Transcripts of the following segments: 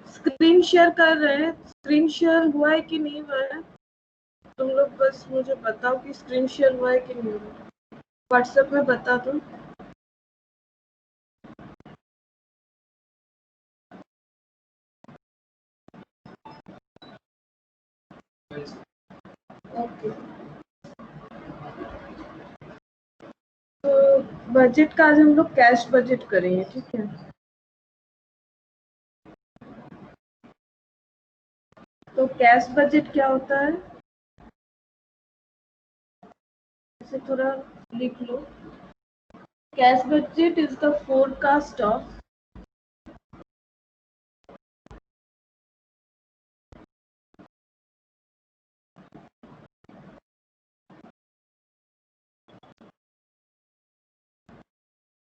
Screen share कर रहे हैं, स्क्रीन शेयर हुआ है कि नहीं हुआ है? तुम लोग बस मुझे बताओ कि स्क्रीन शेयर हुआ है कि नहीं हुआ। व्हाट्सएप में बता दो। ओके, तो बजट का आज हम लोग कैश बजट करेंगे, ठीक है? तो कैश बजट क्या होता है, इसे थोड़ा लिख लो। Cash budget is the forecast of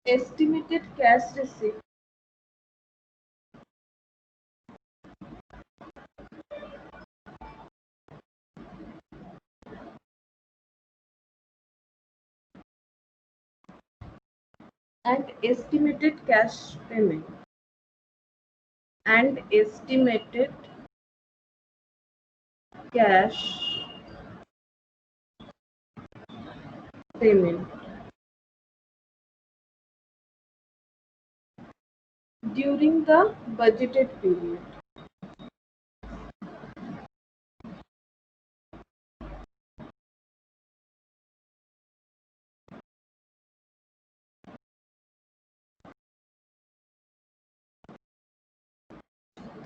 estimated cash receipt and estimated cash payment and estimated cash payment during the budgeted period.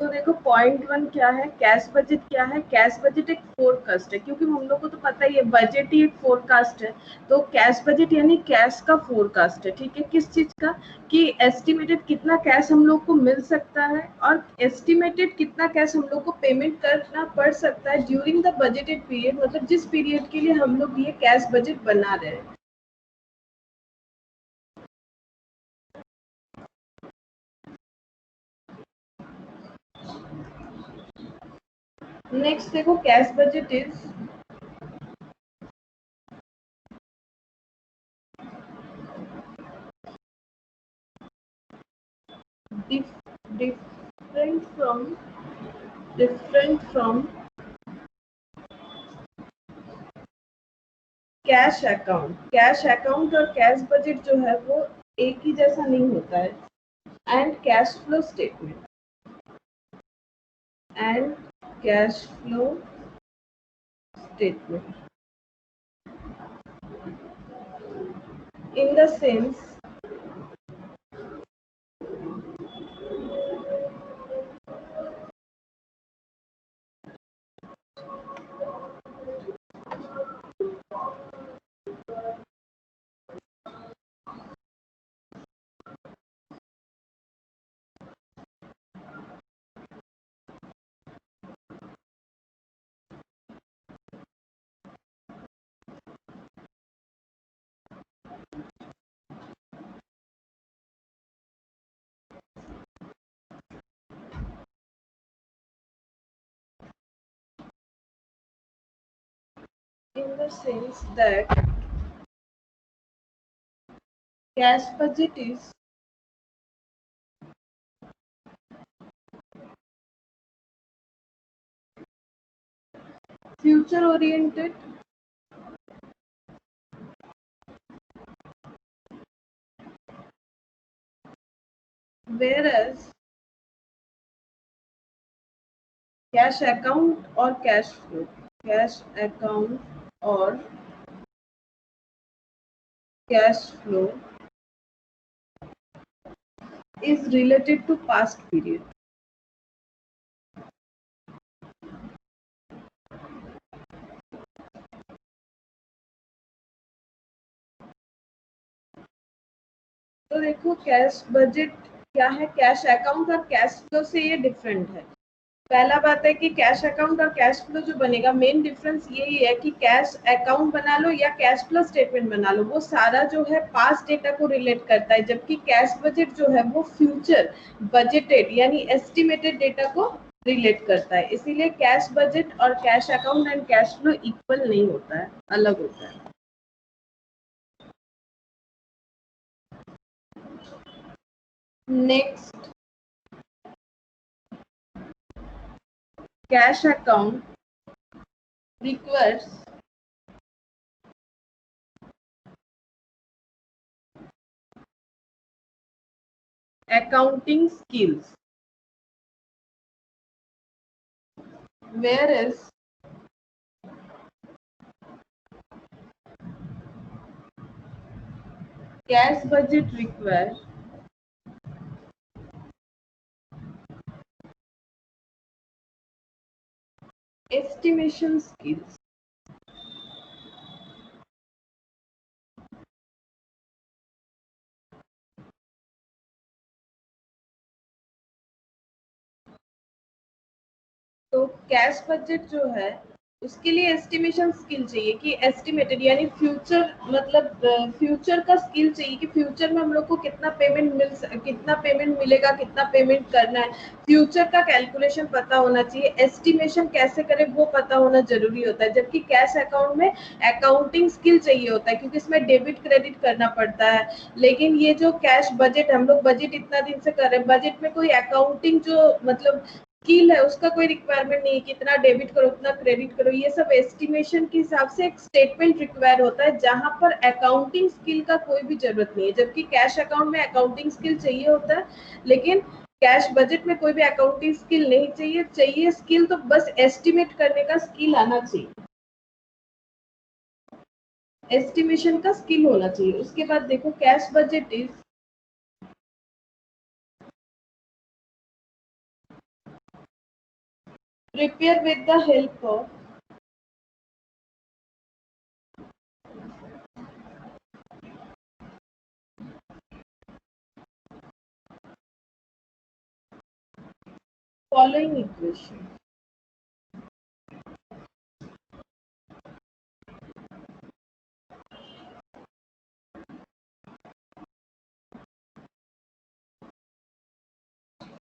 तो देखो पॉइंट 1 क्या है, कैश बजट क्या है? कैश बजट एक फोरकास्ट है, क्योंकि हम लोग को तो पता ही है बजट ही एक फोरकास्ट है। तो कैश बजट यानी कैश का फोरकास्ट है, ठीक है? किस चीज का? कि एस्टिमेटेड कितना कैश हम लोग को मिल सकता है और एस्टिमेटेड कितना कैश हम लोग को पेमेंट करना पड़ सकता है ड्यूरिंग द बजटेड पीरियड, मतलब जिस पीरियड के लिए हम लोग ये कैश बजट बना रहे हैं। नेक्स्ट देखो, cash budget is different from cash account. Cash account और कैश बजट जो है वो एक ही जैसा नहीं होता है। And cash flow statement and cash flow statement in the sense that cash budget is future oriented whereas cash account और कैश फ्लो, कैश अकाउंट और cash flow is related to past period. तो देखो cash budget क्या है, cash account और cash flow से ये different है। पहला बात है कि कैश अकाउंट और कैश फ्लो जो बनेगा, मेन डिफरेंस यही है कि कैश अकाउंट बना लो या कैश फ्लो स्टेटमेंट बना लो, वो सारा जो है पास्ट डेटा को रिलेट करता है, जबकि कैश बजट जो है वो फ्यूचर बजटेड यानी एस्टिमेटेड डेटा को रिलेट करता है। इसीलिए कैश बजट और cash account and cash flow equal नहीं होता है, अलग होता है। Next, cash account requires accounting skills, whereas cash budget requires estimation skills. तो कैश बजट जो है उसके लिए एस्टिमेशन स्किल चाहिए कि एस्टिमेटेड यानी फ्यूचर, मतलब फ्यूचर का स्किल चाहिए कि फ्यूचर में हम लोग को कितना पेमेंट मिलेगा, कितना पेमेंट करना है, फ्यूचर का कैलकुलेशन पता होना चाहिए, एस्टिमेशन कैसे करें वो पता होना जरूरी होता है। जबकि कैश अकाउंट में अकाउंटिंग स्किल चाहिए होता है क्योंकि इसमें डेबिट क्रेडिट करना पड़ता है। लेकिन ये जो कैश बजट, हम लोग बजट इतना दिन से कर रहे हैं, बजट में कोई अकाउंटिंग जो मतलब स्किल है उसका कोई रिक्वायरमेंट नहीं है कि इतना डेबिट करो उतना क्रेडिट करो। ये सब एस्टिमेशन के हिसाब से एक स्टेटमेंट रिक्वायर होता है जहां पर अकाउंटिंग स्किल का कोई भी जरूरत नहीं है। जबकि कैश अकाउंट में अकाउंटिंग स्किल चाहिए होता है, लेकिन कैश बजट में कोई भी अकाउंटिंग स्किल नहीं चाहिए। चाहिए स्किल तो बस एस्टिमेट करने का स्किल आना चाहिए, एस्टिमेशन का स्किल होना चाहिए। उसके बाद देखो, cash budget is prepare with the help of following equation.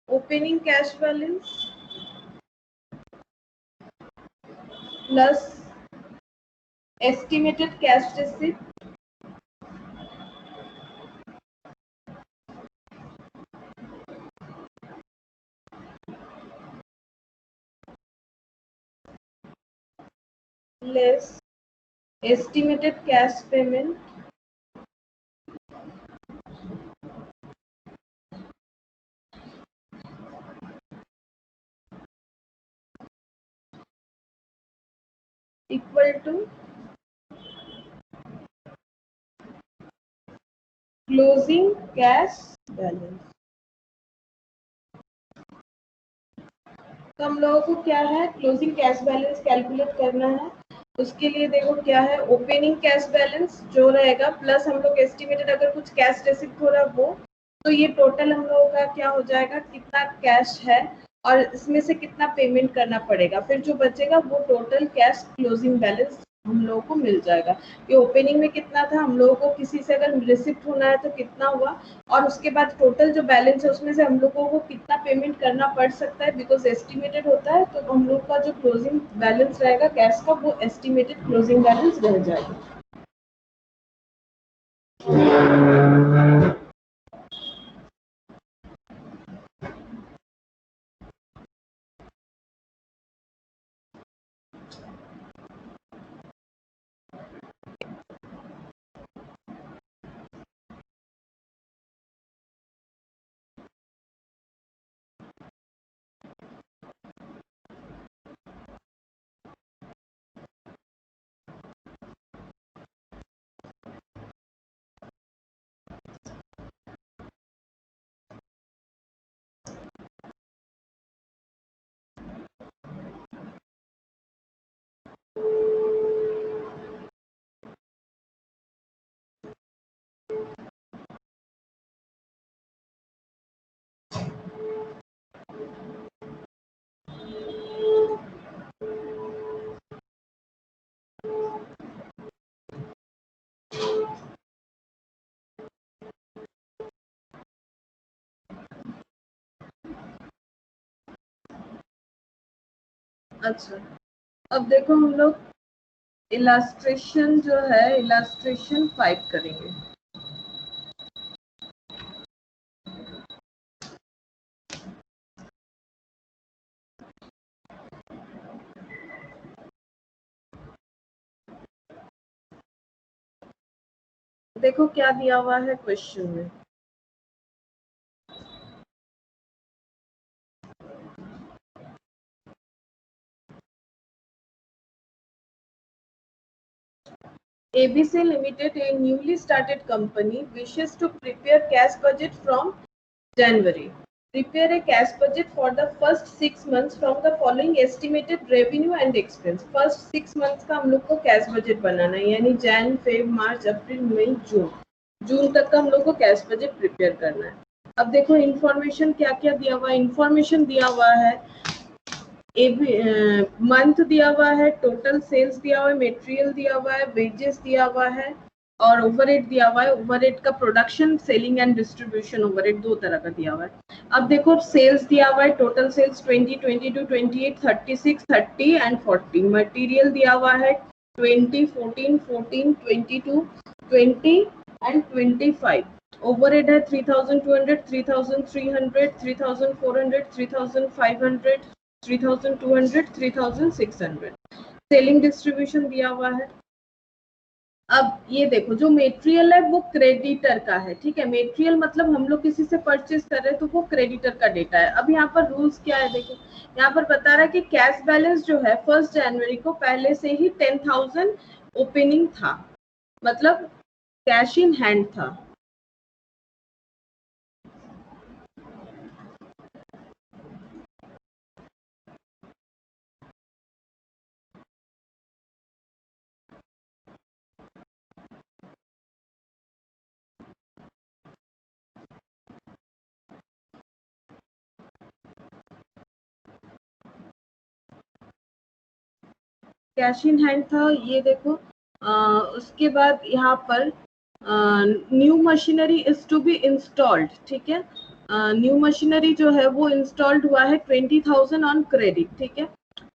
Opening cash balance plus estimated cash receipt less estimated cash payment equal to closing cash balance। तो हम लोगों को क्या है, क्लोजिंग कैश बैलेंस कैलकुलेट करना है। उसके लिए देखो क्या है, ओपनिंग कैश बैलेंस जो रहेगा प्लस हम लोग एस्टिमेटेड अगर कुछ कैश रिसिप्ट हो रहा वो, तो ये टोटल हम लोगों का क्या हो जाएगा, कितना कैश है और इसमें से कितना पेमेंट करना पड़ेगा। फिर जो बचेगा वो टोटल कैश क्लोजिंग बैलेंस हम लोगों को मिल जाएगा। ये ओपनिंग में कितना था, हम लोगों को किसी से अगर रिसिप्ट होना है तो कितना हुआ, और उसके बाद टोटल जो बैलेंस है उसमें से हम लोगों को कितना पेमेंट करना पड़ सकता है, बिकॉज एस्टिमेटेड होता है। तो हम लोग का जो क्लोजिंग बैलेंस रहेगा कैश का वो एस्टिमेटेड क्लोजिंग बैलेंस रह जाएगा। अच्छा, अब देखो हम लोग इलास्ट्रेशन जो है, इलास्ट्रेशन 5 करेंगे। देखो क्या दिया हुआ है क्वेश्चन में। ABC Limited, a newly started company, wishes to prepare cash budget from January. Prepare a cash budget for the first 6 months from the following estimated revenue and expense. First 6 months का हम लोग को cash budget बनाना है, यानी Jain, Feb, March, April, May, जून, जून तक का हम लोग को कैश बजट प्रिपेयर करना है। अब देखो इन्फॉर्मेशन क्या क्या दिया हुआ है। इन्फॉर्मेशन दिया हुआ है, मंथ दिया हुआ है, टोटल सेल्स दिया हुआ है, मटेरियल दिया हुआ है, वेजेस दिया हुआ है और ओवरहेड दिया हुआ है। ओवरहेड का production, selling and distribution overhead दो तरह का दिया हुआ है। अब देखो सेल्स दिया हुआ है, टोटल सेल्स 20, 22, 28, 36, 30 एंड 40। मटेरियल दिया हुआ है 20, 14, 14, 22, 20 एंड 25। ओवरहेड है 3200, 3300, 3400, 3500, 3200, 3600। सेलिंग डिस्ट्रीब्यूशन दिया हुआ है। अब ये देखो जो मेटेरियल है वो क्रेडिटर का है, ठीक है। मेटेरियल मतलब हम लोग किसी से परचेज कर रहे हैं तो वो क्रेडिटर का डेटा है। अब यहाँ पर रूल्स क्या है, देखो यहाँ पर बता रहा है कि कैश बैलेंस जो है 1 जनवरी को पहले से ही 10,000 ओपनिंग था, मतलब कैश इन हैंड था। कैश इन हैंड था, ये देखो। उसके बाद यहाँ पर new machinery is to be installed, ठीक है। न्यू मशीनरी जो है वो इंस्टॉल्ड हुआ है 20,000 ऑन क्रेडिट, ठीक है।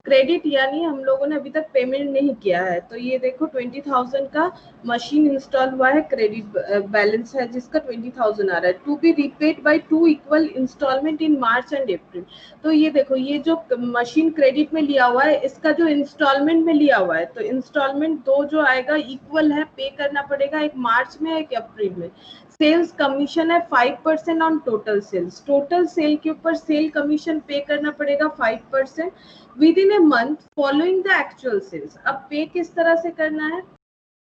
क्रेडिट यानी हम लोगों ने अभी तक पेमेंट नहीं किया है, तो ये देखो 20,000 का मशीन इंस्टॉल हुआ है, क्रेडिट बैलेंस है जिसका 20,000 आ रहा है। To be repaid by 2 equal instalment in March and April. तो ये देखो ये जो मशीन क्रेडिट में लिया हुआ है इसका जो इंस्टॉलमेंट में लिया हुआ है, तो इंस्टॉलमेंट दो जो आएगा इक्वल है, पे करना पड़ेगा, एक मार्च में एक अप्रैल में। सेल्स कमीशन है 5% on total sales. Total sale के ऊपर सेल कमीशन पे करना पड़ेगा 5% within a month following the actual sales. अब पे किस तरह से करना है,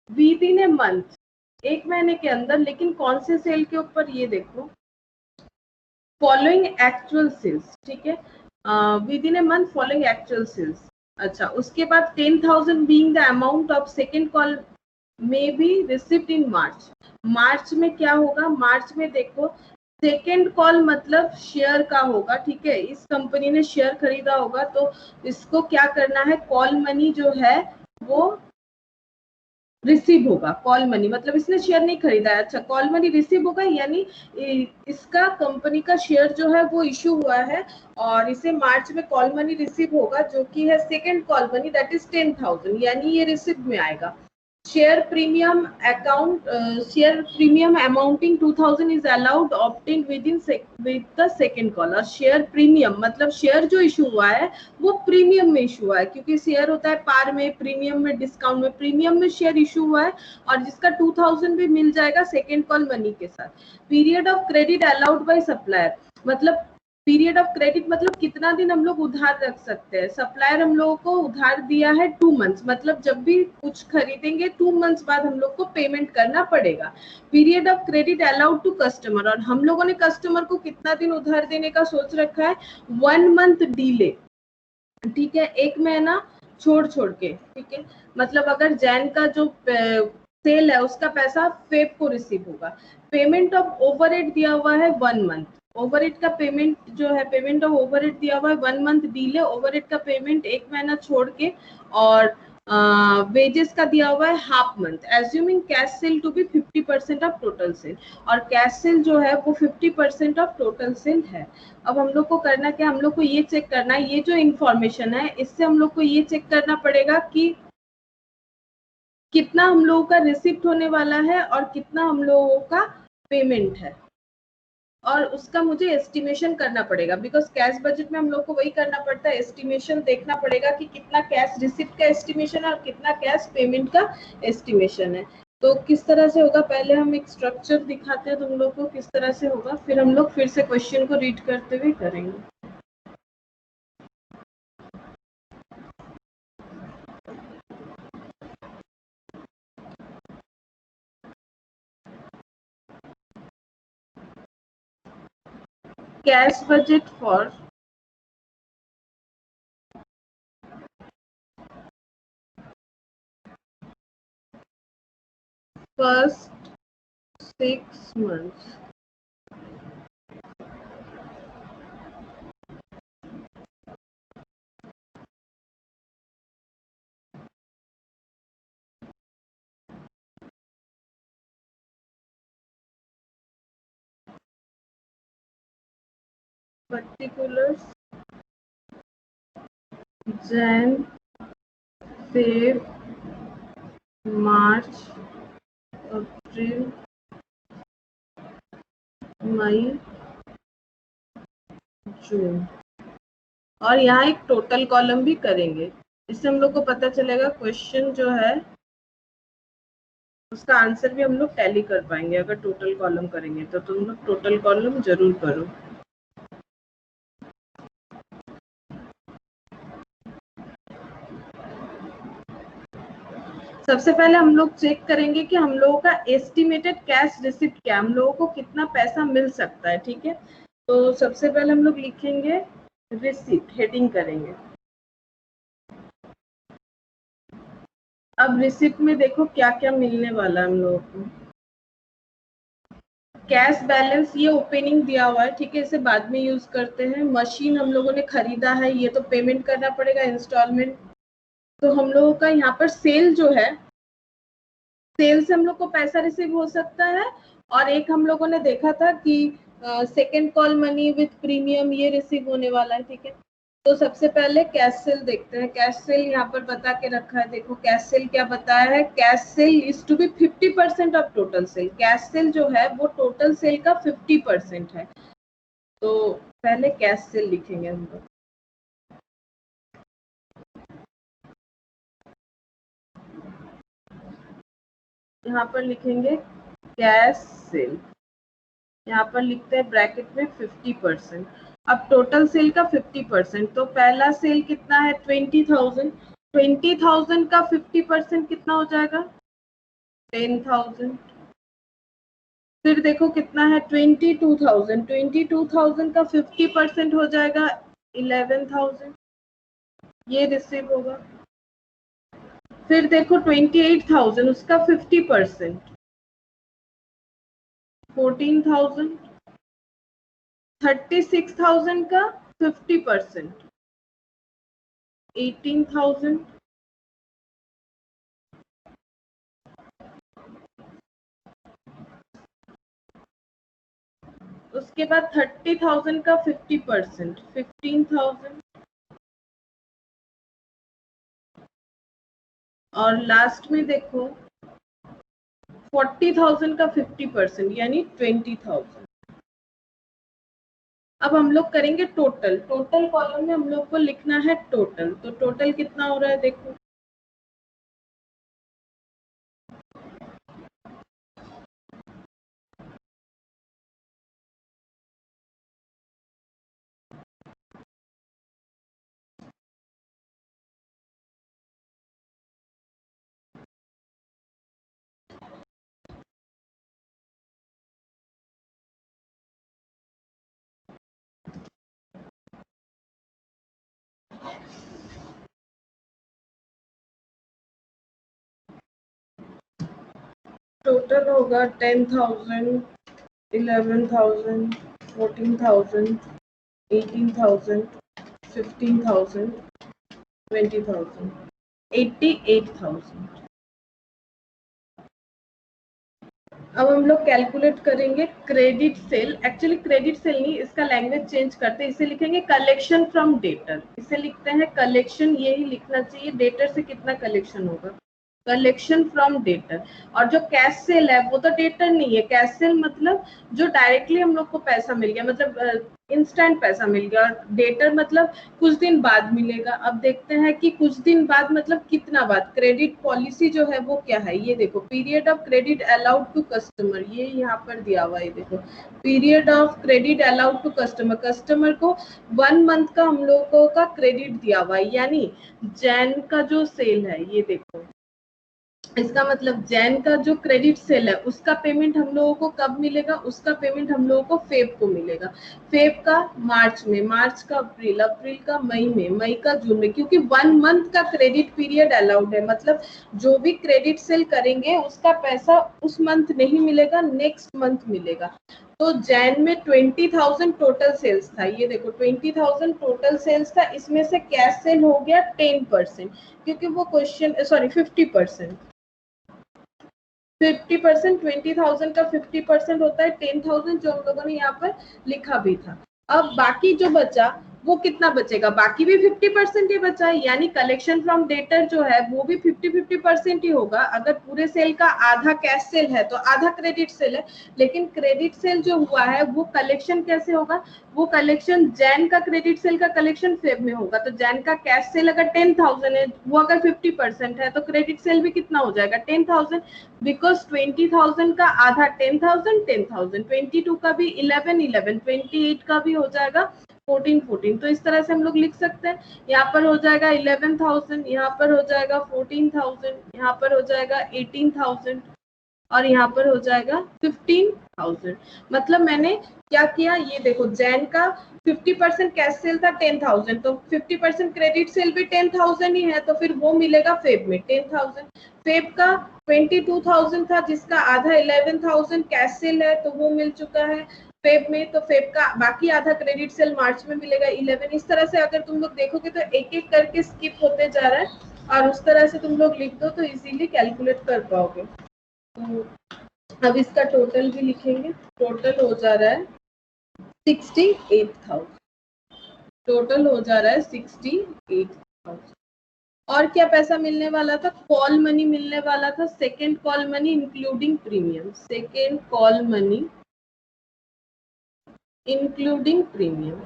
विद इन ए मंथ, एक महीने के अंदर, लेकिन कौन से सेल के ऊपर, ये देखो फॉलोइंग एक्चुअल सेल्स, ठीक है। Within a month following actual sales. अच्छा, उसके बाद 10,000 being the amount of second call may be received in March. March में क्या होगा, मार्च में देखो सेकेंड कॉल मतलब शेयर का होगा, ठीक है। इस कंपनी ने शेयर खरीदा होगा तो इसको क्या करना है, कॉल मनी जो है वो रिसीव होगा। कॉल मनी मतलब इसने शेयर नहीं खरीदा है, अच्छा कॉल मनी रिसीव होगा, यानी इसका कंपनी का शेयर जो है वो इशू हुआ है और इसे मार्च में कॉल मनी रिसीव होगा जो कि है second call money, that is 10,000, यानी ये रिसीव में आएगा। Share premium account, share premium amounting 2,000 is allowed obtain with the second call. और शेयर प्रीमियम मतलब शेयर जो इशू हुआ है वो प्रीमियम में इशू हुआ है, क्योंकि शेयर होता है पार में, प्रीमियम में, डिस्काउंट में। प्रीमियम में शेयर इशू हुआ है और जिसका 2,000 भी मिल जाएगा सेकेंड कॉल मनी के साथ। Period of credit allowed by supplier, मतलब पीरियड ऑफ क्रेडिट मतलब कितना दिन हम लोग उधार रख सकते हैं। सप्लायर हम लोगों को उधार दिया है 2 मंथ्स, मतलब जब भी कुछ खरीदेंगे 2 मंथ्स बाद हम लोग को पेमेंट करना पड़ेगा। Period of credit allowed to customer, और हम लोगों ने कस्टमर को कितना दिन उधार देने का सोच रखा है, 1 मंथ डिले, ठीक है, एक महीना छोड़ छोड़ के, ठीक है। मतलब अगर जैन का जो सेल है उसका पैसा फेब को रिसीव होगा। पेमेंट ऑफ ओवरहेड दिया हुआ है 1 मंथ। ओवरहेड का पेमेंट जो है, पेमेंट ऑफ ओवरहेड दिया हुआ है 1 मंथ डिले, ओवरहेड का पेमेंट एक महीना छोड़ के, और वेजेस का दिया हुआ है half month. Assuming cash sale to be 50% of total sale, और कैश सेल जो है वो 50% ऑफ टोटल सेल है। अब हम लोग को करना क्या, हम लोग को ये चेक करना है, ये जो इंफॉर्मेशन है इससे हम लोग को ये चेक करना पड़ेगा कि कितना हम लोगों का रिसिप्ट होने वाला है और कितना हम लोगों का पेमेंट है, और उसका मुझे एस्टिमेशन करना पड़ेगा। बिकॉज कैश बजट में हम लोग को वही करना पड़ता है, एस्टिमेशन देखना पड़ेगा कि कितना कैश रिसिप्ट का एस्टिमेशन है और कितना कैश पेमेंट का एस्टिमेशन है। तो किस तरह से होगा, पहले हम एक स्ट्रक्चर दिखाते हैं तुम लोग को किस तरह से होगा, फिर हम लोग फिर से क्वेश्चन को रीड करते हुए करेंगे। Cash budget for first 6 months. Particulars Jan, Feb, March, April, मई, जून, और यहाँ एक टोटल कॉलम भी करेंगे। इससे हम लोग को पता चलेगा क्वेश्चन जो है उसका आंसर भी हम लोग टैली कर पाएंगे। अगर टोटल कॉलम करेंगे तो तुम लोग टोटल कॉलम जरूर करो। सबसे पहले हम लोग चेक करेंगे कि हम लोगों का एस्टिमेटेड कैश रिसिप्ट क्या, हम लोगों को कितना पैसा मिल सकता है। ठीक है, तो सबसे पहले हम लोग लिखेंगे रिसिप्ट, हेडिंग करेंगे। अब रिसिप्ट में देखो क्या क्या मिलने वाला है हम लोगों को। कैश बैलेंस ये ओपनिंग दिया हुआ है, ठीक है, इसे बाद में यूज करते हैं। मशीन हम लोगों ने खरीदा है, ये तो पेमेंट करना पड़ेगा इंस्टॉलमेंट। तो हम लोगों का यहाँ पर सेल जो है, सेल से हम लोग को पैसा रिसीव हो सकता है। और एक हम लोगों ने देखा था कि second call money with premium ये रिसीव होने वाला है। ठीक है, तो सबसे पहले कैश सेल देखते हैं। कैश सेल यहाँ पर बता के रखा है, देखो कैश सेल क्या बताया है, cash sale is to be 50% of total sale. Cash sale जो है वो टोटल सेल का 50% है। तो पहले कैश सेल लिखेंगे हम लोग। यहाँ पर लिखेंगे कैश सेल, यहाँ पर लिखते हैं ब्रैकेट में 50%। अब टोटल सेल का 50%, तो पहला सेल कितना है 20,000। 20,000 का 50% कितना हो जाएगा 10,000। फिर देखो कितना है 22,000। 22,000 का 50% हो जाएगा 11,000, ये रिसीव होगा। फिर देखो 28,000 उसका 50% 14,000। 36,000 का 50% 18,000। उसके बाद 30,000 का 50% 15,000। और लास्ट में देखो 40,000 का 50% यानी 20,000। अब हम लोग करेंगे टोटल। टोटल कॉलम में हम लोग को लिखना है टोटल। तो टोटल कितना हो रहा है देखो, टोटल होगा 10,000, 11,000, 14,000, 18,000, 15,000, 20,000, 88,000। अब हम लोग कैलकुलेट करेंगे credit sale. Actually credit sale नहीं, इसका लैंग्वेज चेंज करते हैं, इसे लिखेंगे कलेक्शन फ्रॉम डेटर। इसे लिखते हैं कलेक्शन, यही लिखना चाहिए, डेटर से कितना कलेक्शन होगा। Collection from debtor. और जो कैश सेल है वो तो डेटर नहीं है, कैश सेल मतलब जो डायरेक्टली हम लोग को पैसा मिल गया, मतलब इंस्टेंट पैसा मिल गया, और डेटर मतलब कुछ दिन बाद मिलेगा। अब देखते हैं कि कुछ दिन बाद मतलब कितना बाद। क्रेडिट पॉलिसी जो है वो क्या है, ये देखो, period of credit allowed to customer, ये यहाँ पर दिया हुआ है, देखो period of credit allowed to customer, customer को 1 मंथ का हम लोगों का क्रेडिट दिया हुआ है। यानी जैन का जो सेल है, ये देखो, इसका मतलब जैन का जो क्रेडिट सेल है उसका पेमेंट हम लोगों को कब मिलेगा, उसका पेमेंट हम लोगों को फेब को मिलेगा, फेब का मार्च में, मार्च का अप्रैल, अप्रैल का मई में, मई का जून में, क्योंकि 1 मंथ का क्रेडिट पीरियड अलाउड है। मतलब जो भी क्रेडिट सेल करेंगे उसका पैसा उस मंथ नहीं मिलेगा, नेक्स्ट मंथ मिलेगा। तो जैन में 20,000 टोटल सेल्स था, ये देखो 20,000 टोटल सेल्स था, इसमें से कैश सेल हो गया 10%, क्योंकि वो क्वेश्चन सॉरी 50%, 50%, 20,000 का 50% होता है 10,000, जो हम लोगों ने यहाँ पर लिखा भी था। अब बाकी जो बचा वो कितना बचेगा, बाकी भी 50% ही बचा है, यानी कलेक्शन फ्रॉम डेटर जो है वो भी 50-50% ही होगा। अगर पूरे सेल का आधा कैश सेल है तो आधा क्रेडिट सेल है, लेकिन क्रेडिट सेल जो हुआ है वो कलेक्शन कैसे होगा, वो कलेक्शन जैन का क्रेडिट सेल का कलेक्शन फेब में होगा। तो जैन का कैश सेल अगर 10,000 है, वो अगर 50% है, तो क्रेडिट सेल भी कितना हो जाएगा 10,000, बिकॉज 20,000 का आधा 10,000, 10,000, 22 का भी 11, 11, 28 का भी हो जाएगा 14, 14। तो इस तरह से हम लोग लिख सकते हैं, यहाँ पर हो जाएगा 11,000, यहाँ पर हो जाएगा 14,000, यहाँ पर हो जाएगा 18,000, और यहाँ पर हो जाएगा 15,000। मतलब मैंने क्या किया, ये देखो जैन का 50% कैश सेल था 10,000, तो 50% क्रेडिट सेल भी 10,000 ही है, तो फिर वो मिलेगा फेब में 10,000। फेब का 22,000 था, जिसका आधा 11,000 कैश सेल है, तो वो मिल चुका है फेब में। तो फेब का बाकी आधा क्रेडिट सेल मार्च में मिलेगा 11। इस तरह से अगर तुम लोग देखोगे तो एक एक करके स्किप होते जा रहा है, और उस तरह से तुम लोग लिख दो तो इजीली कैलकुलेट कर पाओगे। तो अब इसका टोटल भी लिखेंगे, टोटल हो जा रहा है 68,000, टोटल हो जा रहा है 68,000। और क्या पैसा मिलने वाला था, कॉल मनी मिलने वाला था, second call money including premium, second call money including premium.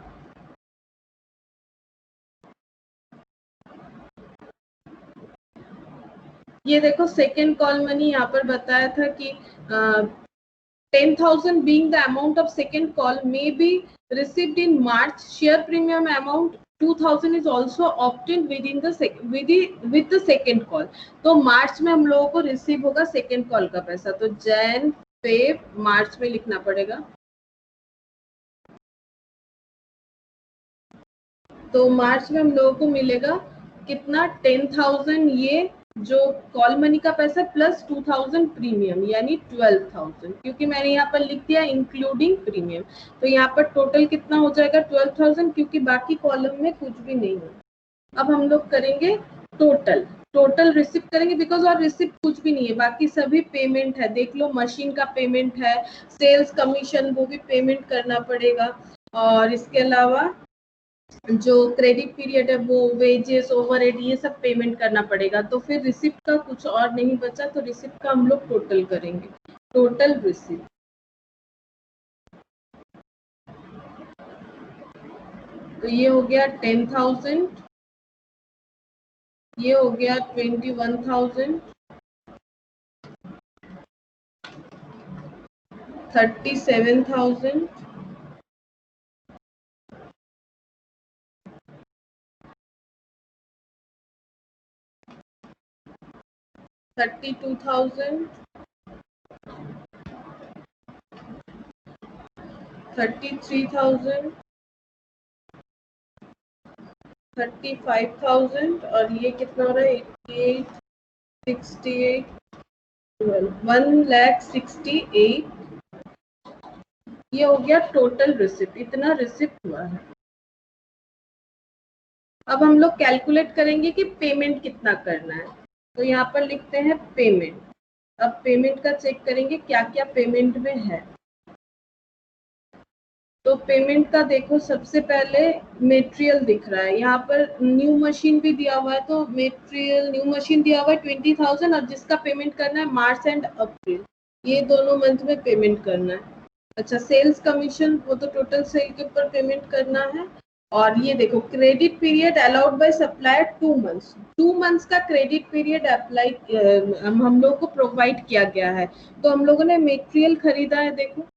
ये देखो सेकेंड कॉल मनी यहाँ पर बताया था कि 10,000 being the amount of second call may be received in March. Share premium amount 2,000 is also obtained within the with the second call. तो मार्च में हम लोगों को रिसीव होगा सेकेंड कॉल का पैसा, तो जैन फेब मार्च में लिखना पड़ेगा। तो मार्च में हम लोगों को मिलेगा कितना 10,000, ये जो कॉल मनी का पैसा प्लस 2,000 प्रीमियम, यानी 12,000, क्योंकि मैंने यहाँ पर लिख दिया इंक्लूडिंग प्रीमियम। तो यहाँ पर टोटल कितना हो जाएगा 12,000, क्योंकि बाकी कॉलम में कुछ भी नहीं है। अब हम लोग करेंगे टोटल, टोटल रिसिप्ट करेंगे, बिकॉज और रिसिप्ट कुछ भी नहीं है, बाकी सभी पेमेंट है। देख लो मशीन का पेमेंट है, सेल्स कमीशन वो भी पेमेंट करना पड़ेगा, और इसके अलावा जो क्रेडिट पीरियड है वो वेजेस ओवरहेड ये सब पेमेंट करना पड़ेगा। तो फिर रिसिप्ट का कुछ और नहीं बचा, तो रिसिप्ट का हम लोग टोटल करेंगे, टोटल रिसिप्ट। तो ये हो गया 10,000, ये हो गया 21,000, 37,000, 32,000, 33,000, 35,000, और ये कितना हो रहा है 88, 68, 1,68,000। ये हो गया टोटल रिसिप्ट, इतना रिसिप्ट हुआ है। अब हम लोग कैलकुलेट करेंगे कि पेमेंट कितना करना है, तो यहाँ पर लिखते हैं पेमेंट। अब पेमेंट का चेक करेंगे क्या क्या पेमेंट में है। तो पेमेंट का देखो, सबसे पहले मेटेरियल दिख रहा है, यहाँ पर न्यू मशीन भी दिया हुआ है, तो मेटेरियल न्यू मशीन दिया हुआ है 20,000, और जिसका पेमेंट करना है मार्च एंड अप्रैल, ये दोनों मंथ में पेमेंट करना है। अच्छा, सेल्स कमीशन वो तो टोटल सेल के ऊपर पेमेंट करना है। और ये देखो, credit period allowed by supplier 2 months, 2 months का क्रेडिट पीरियड अप्लाई हम लोग को प्रोवाइड किया गया है। तो हम लोगों ने मेटेरियल खरीदा है, देखो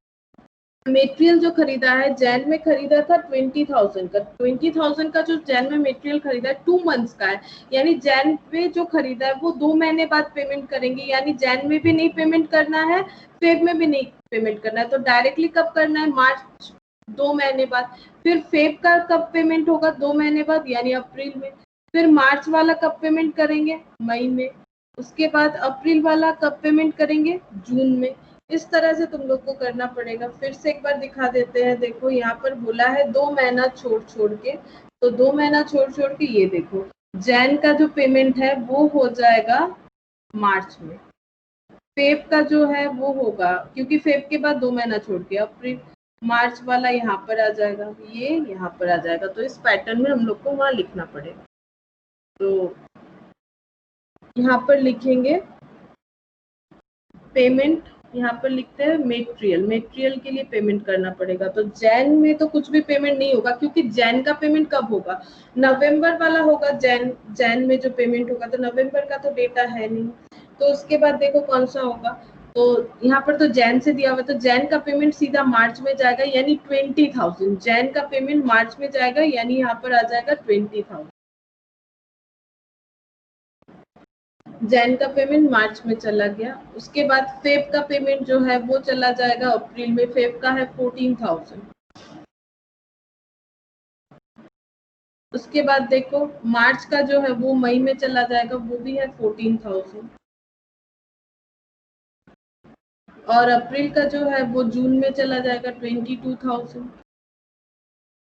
मेटेरियल जो खरीदा है जैन में खरीदा था 20,000 का, 20,000 का जो जैन में मेटेरियल खरीदा है 2 मंथ्स का है, यानी जैन में जो खरीदा है वो 2 महीने बाद पेमेंट करेंगे, यानी जैन में भी नहीं पेमेंट करना है, फेब में भी नहीं पेमेंट करना है, तो डायरेक्टली कब करना है, मार्च 2 महीने बाद। फिर फेब का कब पेमेंट होगा, 2 महीने बाद यानी अप्रैल में। फिर मार्च वाला कब पेमेंट करेंगे, मई में। उसके बाद अप्रैल वाला कब पेमेंट करेंगे, जून में। इस तरह से तुम लोग को करना पड़ेगा। फिर से एक बार दिखा देते हैं, देखो यहाँ पर बोला है 2 महीना छोड़ छोड़ के, तो 2 महीना छोड़ छोड़ के ये देखो जैन का जो पेमेंट है वो हो जाएगा मार्च में, फेब का जो है वो होगा, क्योंकि फेब के बाद 2 महीना छोड़ के अप्रैल, मार्च वाला यहाँ पर आ जाएगा, ये यहाँ पर आ जाएगा। तो इस पैटर्न में हम लोग को वहां लिखना पड़ेगा। तो यहाँ पर लिखेंगे पेमेंट, यहाँ पर लिखते हैं मेटेरियल, मेटेरियल के लिए पेमेंट करना पड़ेगा। तो जैन में तो कुछ भी पेमेंट नहीं होगा, क्योंकि जैन का पेमेंट कब होगा, नवंबर वाला होगा। जैन में जो पेमेंट होगा, तो नवंबर का तो डेटा है नहीं, तो उसके बाद देखो कौन सा होगा। तो यहाँ पर तो जैन से दिया हुआ, तो जैन का पेमेंट सीधा मार्च में जाएगा, यानी 20,000 जैन का पेमेंट मार्च में जाएगा, यानी यहाँ पर आ जाएगा 20,000। जैन का पेमेंट मार्च में चला गया। उसके बाद फेब का पेमेंट जो है वो चला जाएगा अप्रैल में, फेब का है 14,000। उसके बाद देखो मार्च का जो है वो मई में चला जाएगा, वो भी है 14,000। और अप्रैल का जो है वो जून में चला जाएगा 22,000।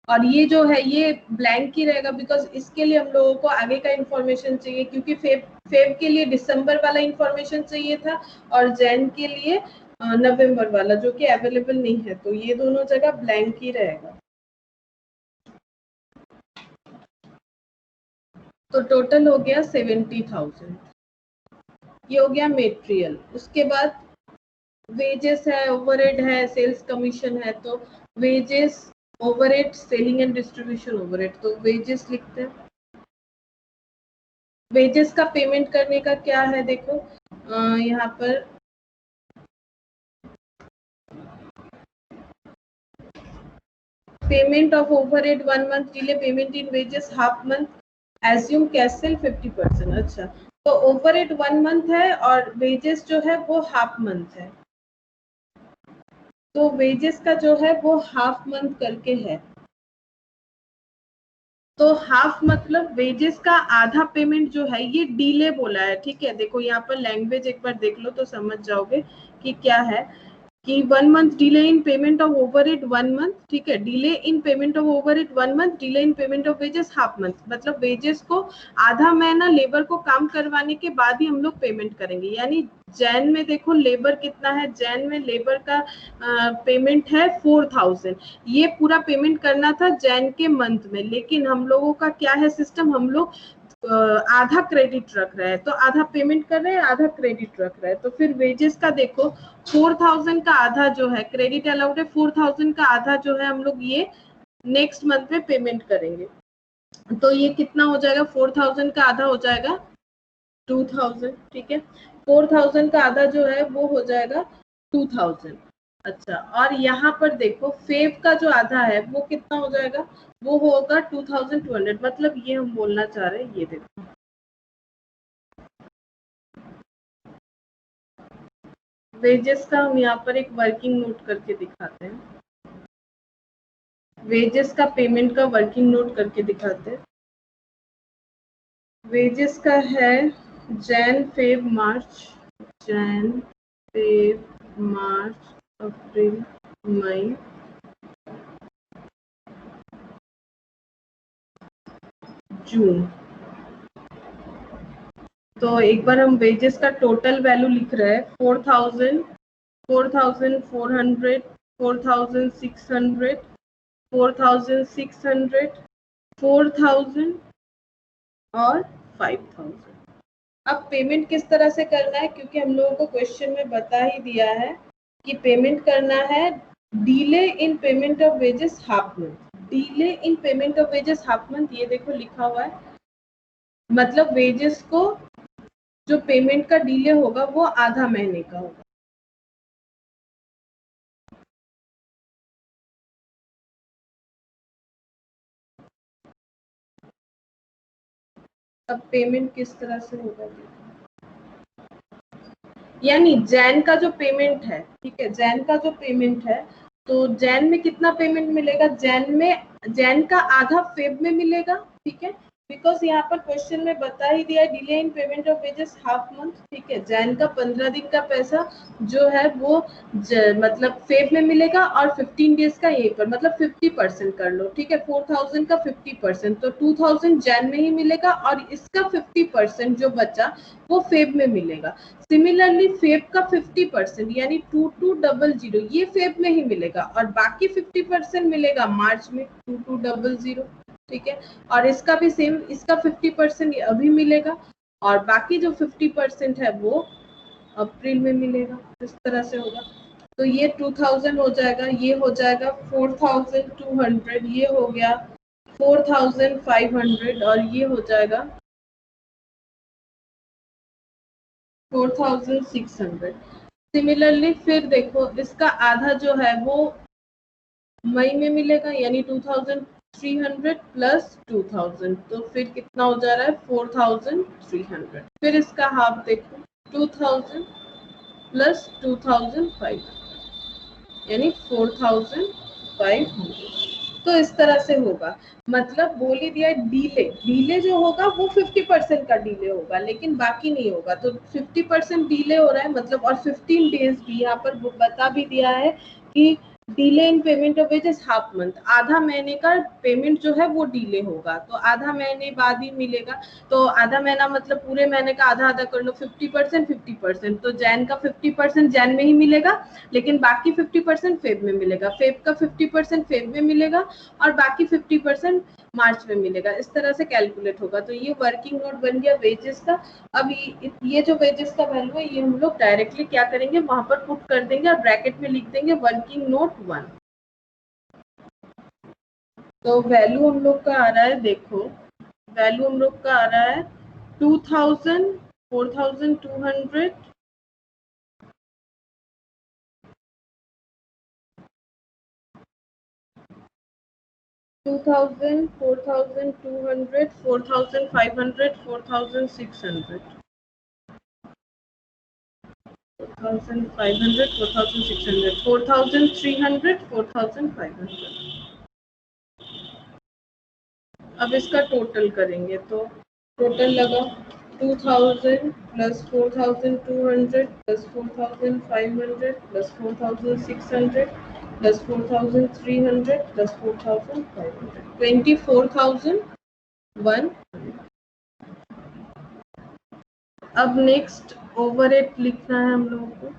और ये जो है ये ब्लैंक ही रहेगा, बिकॉज इसके लिए हम लोगों को आगे का इंफॉर्मेशन चाहिए, क्योंकि फेब के लिए दिसंबर वाला इंफॉर्मेशन चाहिए था, और जैन के लिए नवंबर वाला, जो कि अवेलेबल नहीं है, तो ये दोनों जगह ब्लैंक ही रहेगा। तो टोटल हो गया 70,000, ये हो गया मेटेरियल। उसके बाद वेजेस है, ओवरहेड है, सेल्स कमीशन है। तो wages, overhead, selling and distribution overhead, तो वेजेस लिखते हैं। वेजेस का पेमेंट करने का क्या है, देखो यहाँ पर payment of overhead 1 month delay, payment in wages half month, assume cash cell 50%। अच्छा, तो ओवरहेड 1 मंथ है और वेजेस जो है वो हाफ मंथ है, तो वेजेस का जो है वो हाफ मंथ करके है। तो हाफ मतलब वेजेस का आधा पेमेंट जो है ये डीले बोला है, ठीक है। देखो यहाँ पर लैंग्वेज एक बार देख लो तो समझ जाओगे कि क्या है, कि 1 month delay in payment of overhead 1 month, ठीक है, delay in payment of overhead 1 month, delay in payment of wages half month, मतलब वेजेस को आधा महीना लेबर को काम करवाने के बाद ही हम लोग पेमेंट करेंगे। यानी जैन में देखो लेबर कितना है, जैन में लेबर का पेमेंट है 4,000, ये पूरा पेमेंट करना था जैन के मंथ में, लेकिन हम लोगों का क्या है सिस्टम, हम लोग आधा क्रेडिट रख रहे हैं, तो आधा पेमेंट कर रहे हैं, आधा क्रेडिट रख रहे हैं। तो फिर वेजेस का देखो 4,000 का आधा जो है क्रेडिट अलाउड है, 4,000 का आधा जो है हम लोग ये नेक्स्ट मंथ में पेमेंट करेंगे। तो ये कितना हो जाएगा, 4,000 का आधा हो जाएगा 2,000, ठीक है, 4,000 का आधा जो है वो हो जाएगा 2,000। अच्छा, और यहाँ पर देखो फेब का जो आधा है वो कितना हो जाएगा, वो होगा 2,200, मतलब ये हम बोलना चाह रहे हैं, ये देखो वेजेस का हम यहाँ पर एक वर्किंग नोट करके दिखाते हैं, वेजेस का पेमेंट का वर्किंग नोट करके दिखाते हैं। वेजेस का है Jan Feb March, Jan Feb March April May June. तो एक बार हम वेजेस का टोटल वैल्यू लिख रहे हैं, 4,000, 4,400, 4,600, 4600, 4000 और 5000। अब पेमेंट किस तरह से करना है, क्योंकि हम लोगों को क्वेश्चन में बता ही दिया है कि पेमेंट करना है delay in payment of wages half month. Delay in payment of wages half month, ये देखो लिखा हुआ है, मतलब वेजेस को जो पेमेंट का डिले होगा वो आधा महीने का होगा। अब पेमेंट किस तरह से होगा, यानी जैन का जो पेमेंट है, ठीक है, जैन का जो पेमेंट है, तो जैन में कितना पेमेंट मिलेगा, जैन का आधा फेब में मिलेगा, ठीक है, बिकॉज यहाँ पर क्वेश्चन में बता ही दिया है delay in payment of wages half month, ठीक है। जैन का 15 दिन का पैसा जो है वो मतलब फेब में मिलेगा और 15 डेज का यहीं पर, मतलब 50% कर लो, ठीक है। 4000 का 50%, तो 2000 जैन में ही मिलेगा और इसका 50% जो बचा वो फेब में मिलेगा। सिमिलरली फेब का 50% यानी 2200 ये फेब में ही मिलेगा और बाकी 50% मिलेगा मार्च में 2200, ठीक है। और इसका भी सेम, इसका 50% अभी मिलेगा और बाकी जो 50% है वो अप्रैल में मिलेगा। इस तरह से होगा। तो ये 2000 हो जाएगा, ये हो जाएगा 4200, ये हो गया 4500 और ये हो जाएगा 4600। सिमिलरली फिर देखो इसका आधा जो है वो मई में मिलेगा, यानी 2300 प्लस 2000, तो फिर कितना हो जा रहा है 4300। फिर इसका हाफ देखो 2000 प्लस 2500 यानी 4500। तो इस तरह से होगा, मतलब बोल ही दिया डिले जो होगा वो 50% का डिले होगा, लेकिन बाकी नहीं होगा। तो 50% डिले हो रहा है मतलब, और 15 डेज भी यहाँ पर बता भी दिया है कि delay in payment of wages half month, आधा महीने का पेमेंट जो है वो डिले होगा, तो आधा महीने बाद ही मिलेगा। तो आधा महीना मतलब पूरे महीने का आधा आधा कर लो, 50% 50%, तो जैन का 50% जैन में ही मिलेगा, लेकिन बाकी 50% फेब में मिलेगा, फेब का 50% फेब में मिलेगा और बाकी 50% मार्च में मिलेगा। इस तरह से कैलकुलेट होगा। तो ये वर्किंग नोट बन गया वेजेस का। अब ये जो वेजेस का वैल्यू है ये हम लोग डायरेक्टली क्या करेंगे, वहां पर पुट कर देंगे और ब्रैकेट में लिख देंगे वर्किंग नोट 1। तो वैल्यू हम लोग का आ रहा है, देखो वैल्यू हम लोग का आ रहा है 2000, 4200, 2000, 4200, 4500, 4600, 4500, 4600, 4300, 4500। अब इसका टोटल करेंगे तो टोटल लगा 2000 plus 4200 plus 4500 plus 4600 plus 4300 plus 4500, 24001। अब नेक्स्ट ओवरहेड लिखना है हम लोगों को।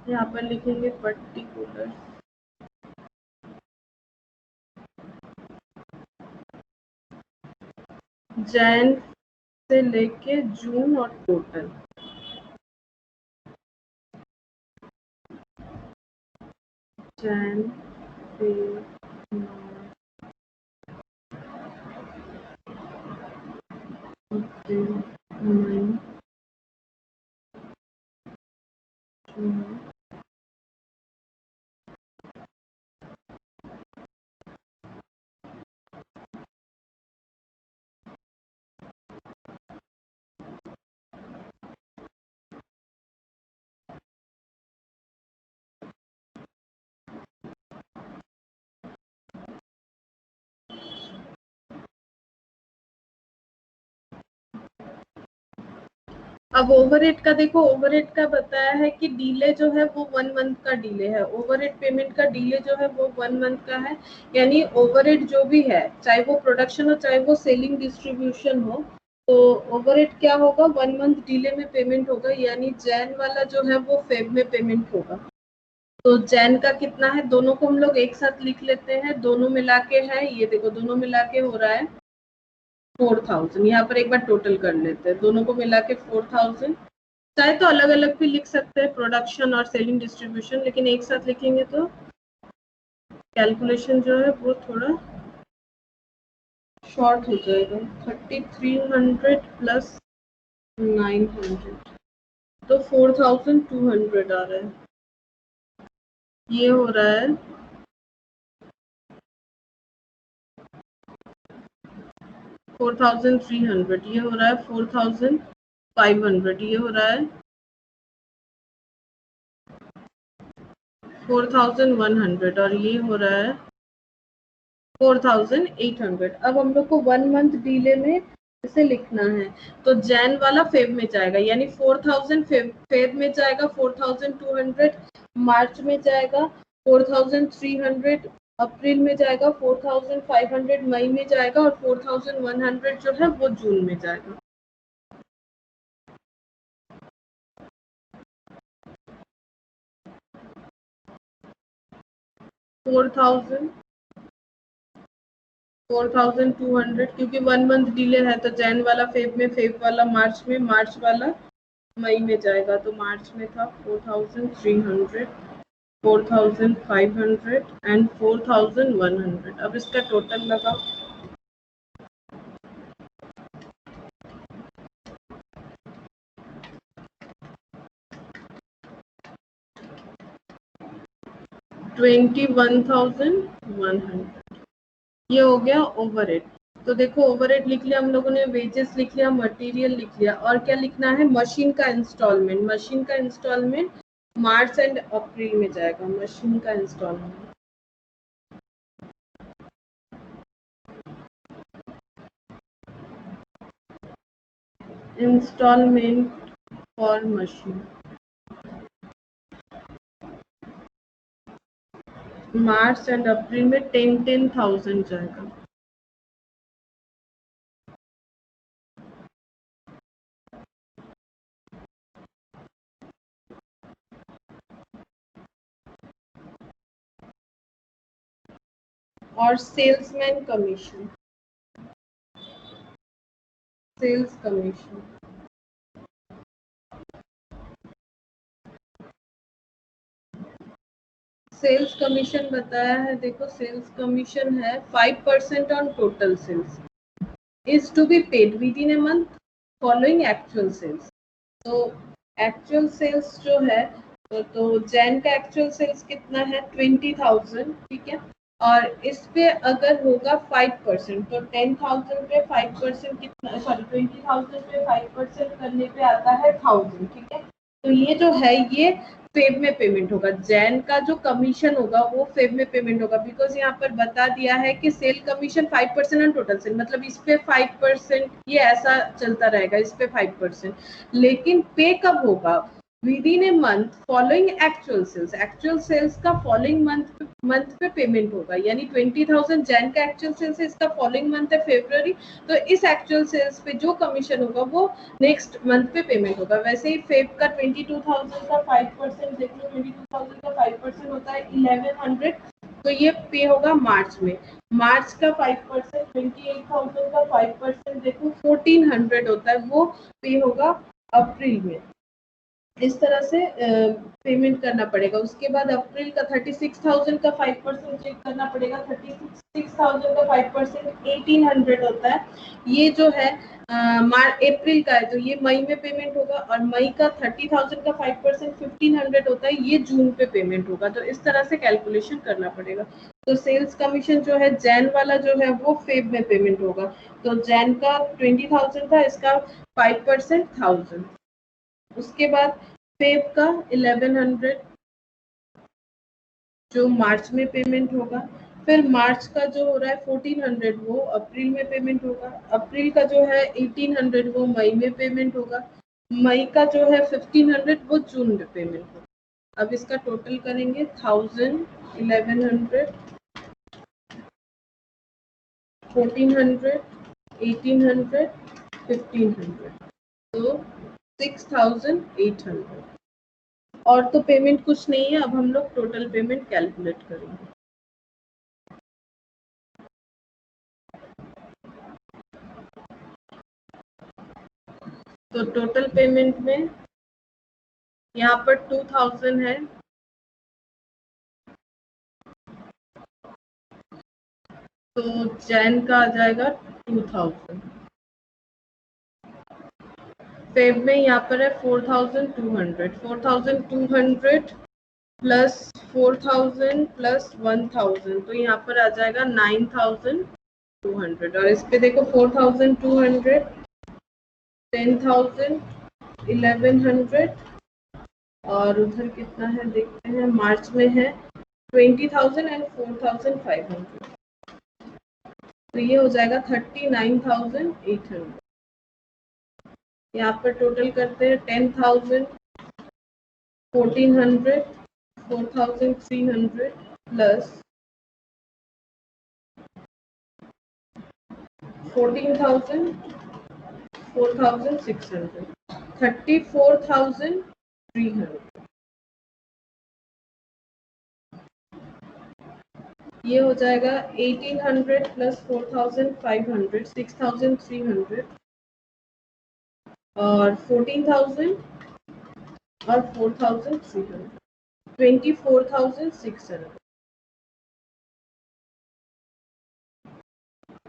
यहाँ पर लिखेंगे पर्टिकुलर जैन से लेके जून और टोटल। जैन फेब अप्रैल मई जून। अब ओवरहेड का देखो, ओवरहेड का बताया है कि डिले जो है वो 1 मंथ का डिले है। ओवरहेड पेमेंट का डिले जो है वो 1 मंथ का है, यानी ओवरहेड जो भी है चाहे वो प्रोडक्शन हो चाहे वो सेलिंग डिस्ट्रीब्यूशन हो, तो ओवरहेड क्या होगा 1 मंथ डिले में पेमेंट होगा, यानी जैन वाला जो है वो फेब में पेमेंट होगा। तो जैन का कितना है, दोनों को हम लोग एक साथ लिख लेते हैं, दोनों मिला के है, ये देखो दोनों मिला के हो रहा है 4000। यहाँ पर एक बार टोटल कर लेते हैं, दोनों को मिला के 4000। चाहे तो अलग अलग भी लिख सकते हैं, प्रोडक्शन और सेलिंग डिस्ट्रीब्यूशन, लेकिन एक साथ लिखेंगे तो कैलकुलेशन जो है वो थोड़ा शॉर्ट हो जाएगा। 3300 प्लस 900 तो 4200 आ रहा है। ये हो रहा है 4300, ये हो रहा है 4500, ये हो रहा है 4100 और ये हो रहा है 4800। अब हम लोग को 1 मंथ डिले में इसे लिखना है, तो जैन वाला फेब में जाएगा, यानी 4000 फेब में जाएगा, 4200 मार्च में जाएगा, 4300 अप्रैल में जाएगा, 4500 मई में जाएगा और 4100 जो है वो जून में जाएगा। फोर थाउजेंड 4200 क्योंकि 1 मंथ डिले है, तो जैन वाला फेब में, फेब वाला मार्च में, मार्च वाला मई में जाएगा। तो मार्च में था 4300, 4500 एंड 4100। अब इसका टोटल लगाओ। $21,100 ये हो गया ओवरहेड। तो देखो ओवरहेड लिख लिया हम लोगों ने, वेजेस लिख लिया, मटेरियल लिख लिया, और क्या लिखना है, मशीन का इंस्टॉलमेंट। मशीन का इंस्टॉलमेंट मार्च एंड अप्रैल में जाएगा, मशीन का instalment. Instalment for machine March and April में 10,000 जाएगा। और salesman commission, sales commission sales commission बताया है, देखो सेल्स कमीशन है 5% on total sales is to be paid within a month following actual sales। तो एक्चुअल सेल्स जो है, तो जैन का एक्चुअल सेल्स कितना है 20,000, ठीक है, और इस पे अगर होगा 5%, तो 10,000 पे 5% कितना, सॉरी 20,000 पे 5% करने पे आता है 1000, ठीक है। तो ये जो है ये फेब में पेमेंट होगा, जैन का जो कमीशन होगा वो फेब में पेमेंट होगा, बिकॉज यहाँ पर बता दिया है कि sale commission 5% on total sale, मतलब इस पे 5%, ये ऐसा चलता रहेगा, इस पे 5%। लेकिन पे कब होगा, within a month following actual sales. Actual sales का फॉलोइंग मंथ पे पेमेंट होगा, यानी 20,000 जैन का एक्चुअल सेल्स है, इसका फॉलोइंग मंथ है फेब्रुअरी, तो इस एक्चुअल सेल्स पे जो कमीशन होगा वो नेक्स्ट मंथ पे पेमेंट होगा। वैसे ही फेब का 22,000 का 5% देख लो, 22,000 का 5% होता है 1100, तो ये पे होगा मार्च में। मार्च का 5%, 28,000 का 5% देखो 1400 होता है, वो पे होगा अप्रैल में। इस तरह से पेमेंट करना पड़ेगा। उसके बाद अप्रैल का 36,000 का 5% चेक करना पड़ेगा। 36,000 का 5% 1800 होता है, ये जो है अप्रैल का है, तो ये मई में पेमेंट होगा। और मई का 30,000 का 5% 1500 होता है, ये जून पे पेमेंट होगा। तो इस तरह से कैलकुलेशन करना पड़ेगा। तो सेल्स कमीशन जो है जैन वाला जो है वो फेब में पेमेंट होगा। तो जैन का 20,000 था, इसका 5% 1000। उसके बाद फेब का 1100 जो मार्च में पेमेंट होगा। फिर मार्च का जो हो रहा है 1400 वो अप्रैल में पेमेंट होगा। अप्रैल का जो है 1800 वो मई में पेमेंट होगा। मई का जो है 1500 वो जून में पेमेंट होगा। अब इसका टोटल करेंगे 1000, 1100, 1400, 1800, 1500, तो 6800। और तो पेमेंट कुछ नहीं है। अब हम लोग टोटल पेमेंट कैलकुलेट करेंगे। तो टोटल पेमेंट में यहाँ पर 2000 है, तो जैन का आ जाएगा 2000। फेब में यहाँ पर है 4200, 4200 प्लस 4000 प्लस 1000, तो यहाँ पर आ जाएगा 9200। और इस पे देखो 4200, 10,000, 1100 और उधर कितना है देखते हैं। मार्च में है 20,000 एंड 4,500, तो ये हो जाएगा 39,800। यहाँ पर टोटल करते हैं 10,000, 1400, 4,300 प्लस 14,000, 4,600, 34,300। ये हो जाएगा 1800 प्लस 4,500, 6,300 और 14,000 और 4,300, 24,600।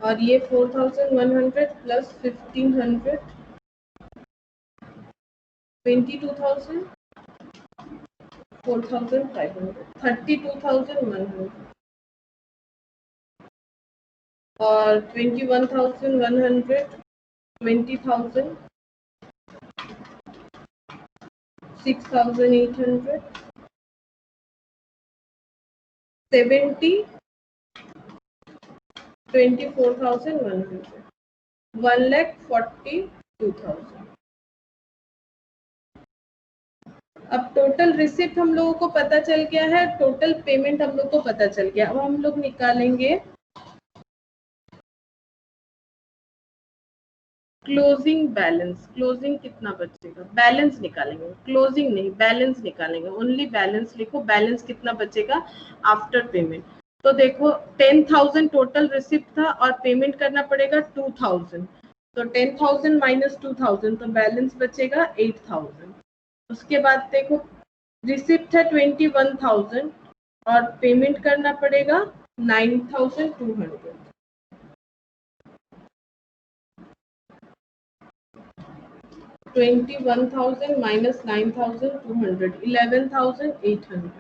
और ये 4,100 प्लस 1,500, 22,000, 4,500, 32,100 और 21,100, 20,000, 6,800, 70, 24,100, 1,42,000। अब टोटल रिसिप्ट हम लोगों को पता चल गया है, टोटल पेमेंट हम लोग को पता चल गया। अब हम लोग निकालेंगे क्लोजिंग बैलेंस। क्लोजिंग कितना बचेगा, बैलेंस निकालेंगे, क्लोजिंग नहीं बैलेंस निकालेंगे। ओनली बैलेंस लिखो, बैलेंस कितना बचेगा आफ्टर पेमेंट। तो देखो 10,000 टोटल रिसिप्ट था और पेमेंट करना पड़ेगा 2,000, तो 10,000 माइनस 2,000 तो बैलेंस बचेगा 8,000। उसके बाद देखो रिसिप्ट है 21,000 और पेमेंट करना पड़ेगा 9,200। 21,000 minus 9,200, 11,800,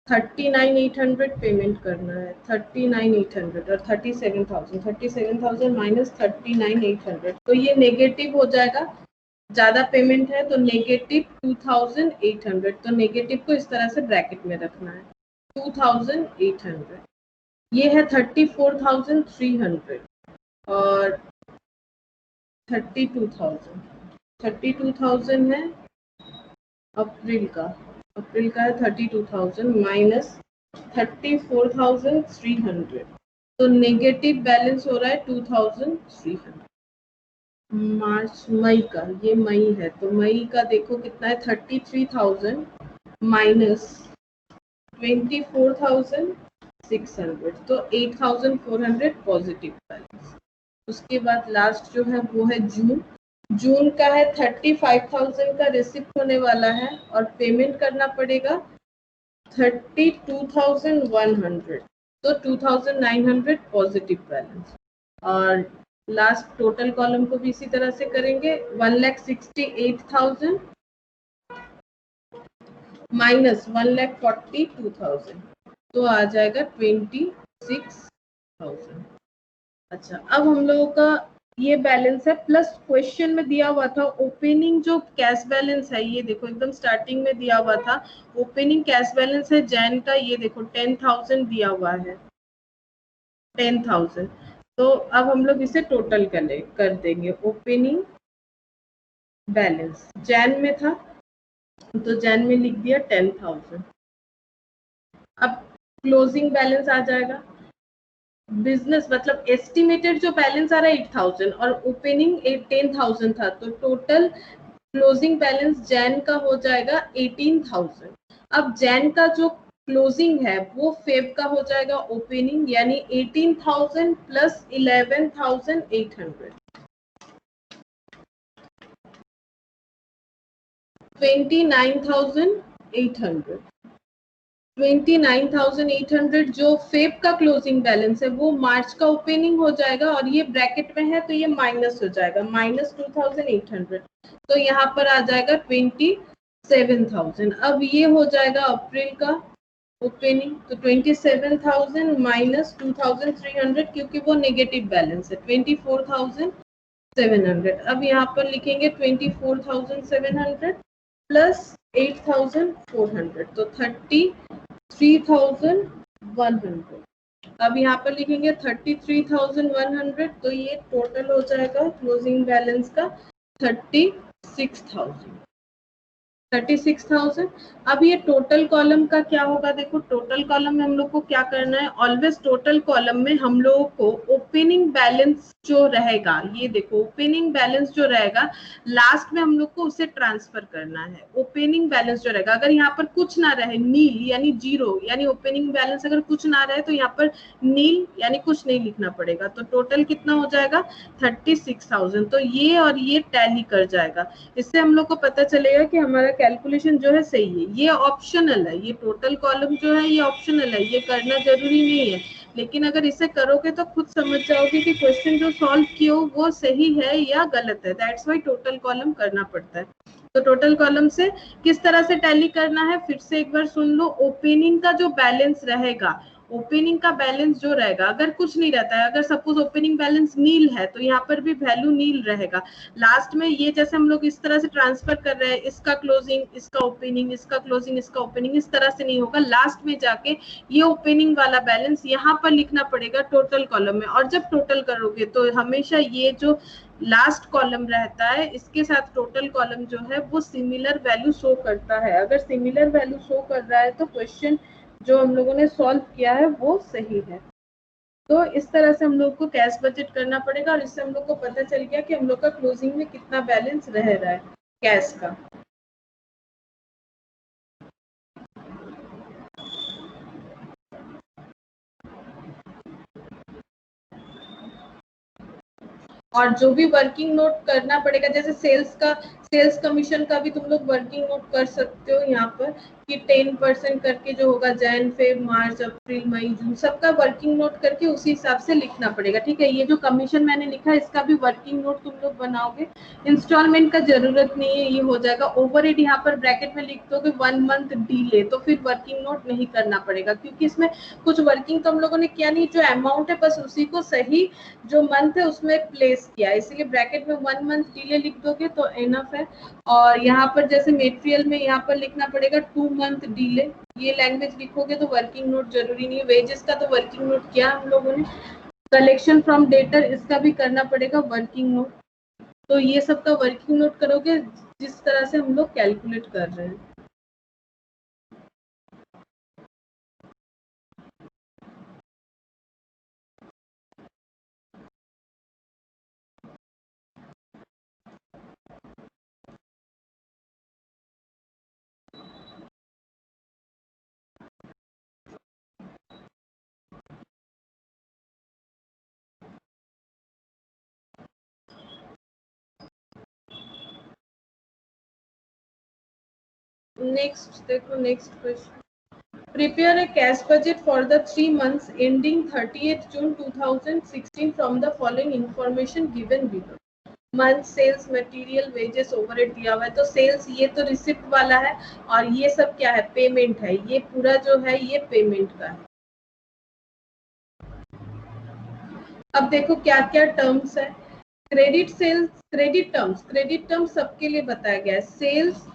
39,800 पेमेंट करना है। 39,800 और 37,000, 37,000 माइनस 39,800, तो ये नेगेटिव हो जाएगा। ज्यादा पेमेंट है तो नेगेटिव 2,800, तो नेगेटिव को इस तरह से ब्रैकेट में रखना है। 2,800 ये है 34,300 और 32,000, 32,000 है अप्रैल का। अप्रैल का है 32,000 माइनस 34,300, तो नेगेटिव बैलेंस हो रहा है 2,300। मार्च मई का, ये मई है तो मई का देखो कितना है 33,000 माइनस 24,600, तो 8,400 पॉजिटिव बैलेंस। उसके बाद लास्ट जो है वो है जून। जून का है 35,000 का रिसिप्ट होने वाला है और पेमेंट करना पड़ेगा 32,100, तो 2,900 पॉजिटिव बैलेंस। और लास्ट टोटल कॉलम को भी इसी तरह से करेंगे। 1,68,000 माइनस 1,42,000, तो आ जाएगा 26,000। अच्छा, अब हम लोगों का ये बैलेंस है प्लस क्वेश्चन में दिया हुआ था ओपनिंग जो कैश बैलेंस है, ये देखो एकदम स्टार्टिंग में दिया हुआ था ओपनिंग कैश बैलेंस है जैन का, ये देखो 10,000 दिया हुआ है 10,000। तो अब हम लोग इसे टोटल कर देंगे। ओपनिंग बैलेंस जैन में था तो जैन में लिख दिया 10,000। अब क्लोजिंग बैलेंस आ जाएगा। बिजनेस मतलब एस्टिमेटेड जो बैलेंस आ रहा है 8,000 और ओपनिंग 10,000 था, तो टोटल क्लोजिंग बैलेंस जैन का हो जाएगा 18,000। अब जैन का जो क्लोजिंग है वो फेब का हो जाएगा ओपनिंग, यानी 18,000 प्लस 11,800, 29,800। 29,800 जो फेब का क्लोजिंग बैलेंस है वो मार्च का ओपनिंग हो जाएगा, और ये ब्रैकेट में है तो ये माइनस हो जाएगा, -2,800, तो यहाँ पर आ जाएगा 27,000। अब ये हो जाएगा अप्रैल का ओपनिंग, तो 27,000 माइनस 2,300 क्योंकि वो नेगेटिव बैलेंस है, 24,700। अब यहाँ पर लिखेंगे 24,700 प्लस 8,400, तो 33,100। अब यहाँ पर लिखेंगे 33,100, तो ये टोटल हो जाएगा क्लोजिंग बैलेंस का 36,000। 36,000। अब ये टोटल कॉलम का क्या होगा, देखो टोटल कॉलम में हम लोग को क्या करना है, ऑलवेज टोटल कॉलम में हम लोगों को ओपनिंग बैलेंस जो रहेगा, ये देखो ओपनिंग बैलेंस जो रहेगा लास्ट में हम लोग को उसे ट्रांसफर करना है। ओपनिंग बैलेंस जो रहेगा, अगर यहाँ पर कुछ ना रहे, नील यानी जीरो, यानी ओपनिंग बैलेंस अगर कुछ ना रहे तो यहाँ पर नील यानी कुछ नहीं लिखना पड़ेगा, तो टोटल कितना हो जाएगा 36,000। तो ये और ये टैली कर जाएगा, इससे हम लोग को पता चलेगा कि हमारा कैलकुलेशन जो है सही है। ये ऑप्शनल है, ये टोटल कॉलम जो है ये ऑप्शनल है, ये करना जरूरी नहीं है, लेकिन अगर इसे करोगे तो खुद समझ जाओगे कि क्वेश्चन जो सॉल्व किया वो सही है या गलत है। दैट्स व्हाई टोटल कॉलम करना पड़ता है। तो टोटल कॉलम से किस तरह से टैली करना है फिर से एक बार सुन लो। ओपनिंग का जो बैलेंस रहेगा, ओपनिंग का बैलेंस जो रहेगा, अगर कुछ नहीं रहता है, अगर सपोज ओपनिंग बैलेंस नील है तो यहाँ पर भी वैल्यू नील रहेगा। लास्ट में ये जैसे हम लोग इस तरह से ट्रांसफर कर रहे हैं, इसका क्लोजिंग इसका ओपनिंग, इसका क्लोजिंग इसका ओपनिंग, इस तरह से नहीं होगा। लास्ट में जाके ये ओपनिंग वाला बैलेंस यहाँ पर लिखना पड़ेगा टोटल कॉलम में, और जब टोटल करोगे तो हमेशा ये जो लास्ट कॉलम रहता है इसके साथ टोटल कॉलम जो है वो सिमिलर वैल्यू शो करता है। अगर सिमिलर वैल्यू शो कर रहा है तो क्वेश्चन जो हम लोगों ने सॉल्व किया है वो सही है। तो इस तरह से हम लोग को कैश बजट करना पड़ेगा, और इससे हम लोग को पता चल गया कि हम लोग का क्लोजिंग में कितना बैलेंस रह रहा है कैश का। और जो भी वर्किंग नोट करना पड़ेगा, जैसे सेल्स कमीशन का भी तुम लोग वर्किंग नोट कर सकते हो यहाँ पर कि 10% करके जो होगा Jain Feb March April May जून, सबका वर्किंग नोट करके उसी हिसाब से लिखना पड़ेगा। ठीक है, ये जो कमीशन मैंने लिखा है इसका भी वर्किंग नोट तुम लोग बनाओगे। इंस्टॉलमेंट का जरूरत नहीं है, ये हो जाएगा। ओवरहेड यहाँ पर ब्रैकेट में लिख दोगे 1 मंथ डिले, तो फिर वर्किंग नोट नहीं करना पड़ेगा, क्योंकि इसमें कुछ वर्किंग तो हम लोगों ने किया नहीं, जो अमाउंट है बस उसी को सही जो मंथ है उसमें प्लेस किया, इसलिए ब्रैकेट में 1 मंथ डिले लिख दोगे तो एनफ है। और यहाँ पर जैसे मेटेरियल में यहाँ पर लिखना पड़ेगा 2 मंथ डिले, ये लैंग्वेज लिखोगे तो वर्किंग नोट जरूरी नहीं है। वेजेस का तो वर्किंग नोट किया हम लोगों ने। कलेक्शन फ्रॉम डेटर इसका भी करना पड़ेगा वर्किंग नोट। तो ये सब का वर्किंग नोट करोगे जिस तरह से हम लोग कैलकुलेट कर रहे हैं। नेक्स्ट देखो, next question. Prepare a cash budget for the 3 months ending 30th June 2016 from the following information given below. Month sales, material, wages, overhead दिया हुआ है। तो सेल्स ये तो रिसिप्ट वाला है, और ये सब क्या है, पेमेंट है। ये पूरा जो है ये पेमेंट का है। अब देखो क्या क्या टर्म्स है। क्रेडिट सेल्स, क्रेडिट टर्म्स सबके लिए बताया गया है, सेल्स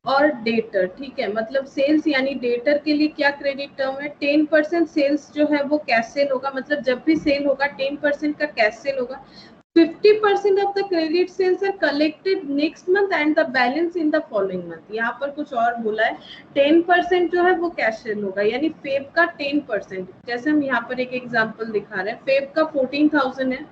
और डेटर। ठीक है, मतलब सेल्स यानी डेटर के लिए क्या क्रेडिट टर्म है, 10% सेल्स जो है वो कैश सेल होगा, मतलब जब भी सेल होगा 10% का कैश सेल होगा। 50% of the credit sales are collected next month and the balance in the following month। यहाँ पर कुछ और बोला है, 10% जो है वो कैश सेल होगा, यानी फेब का 10%। जैसे हम यहाँ पर एक एग्जांपल दिखा रहे हैं, फेब का 14,000 है,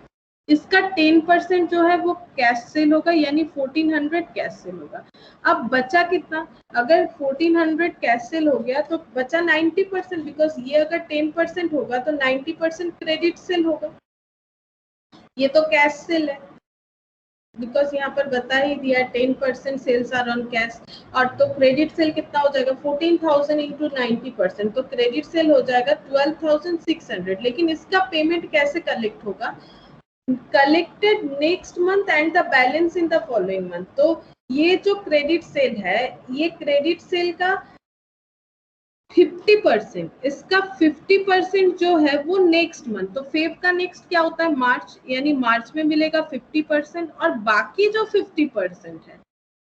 इसका 10% जो है वो कैश सेल होगा, यानी 1400 कैश सेल होगा। अब बचा कितना, अगर 1400 कैश सेल हो गया तो बचा 90%, बिकॉज ये अगर 10% होगा तो 90% क्रेडिट सेल होगा। ये तो कैश सेल है, बिकॉज यहाँ पर बता ही दिया 10% सेल्स आर ऑन कैश। और तो क्रेडिट सेल कितना हो जाएगा 14,000 इंटू 90%, तो क्रेडिट सेल हो जाएगा 12,600। लेकिन इसका पेमेंट कैसे कलेक्ट होगा, collected next month and the balance in the following month. तो ये जो क्रेडिट सेल है, ये क्रेडिट सेल का 50%, इसका 50% जो है वो नेक्स्ट मंथ, तो फेब का नेक्स्ट क्या होता है मार्च, यानी मार्च में मिलेगा 50%, और बाकी जो 50% है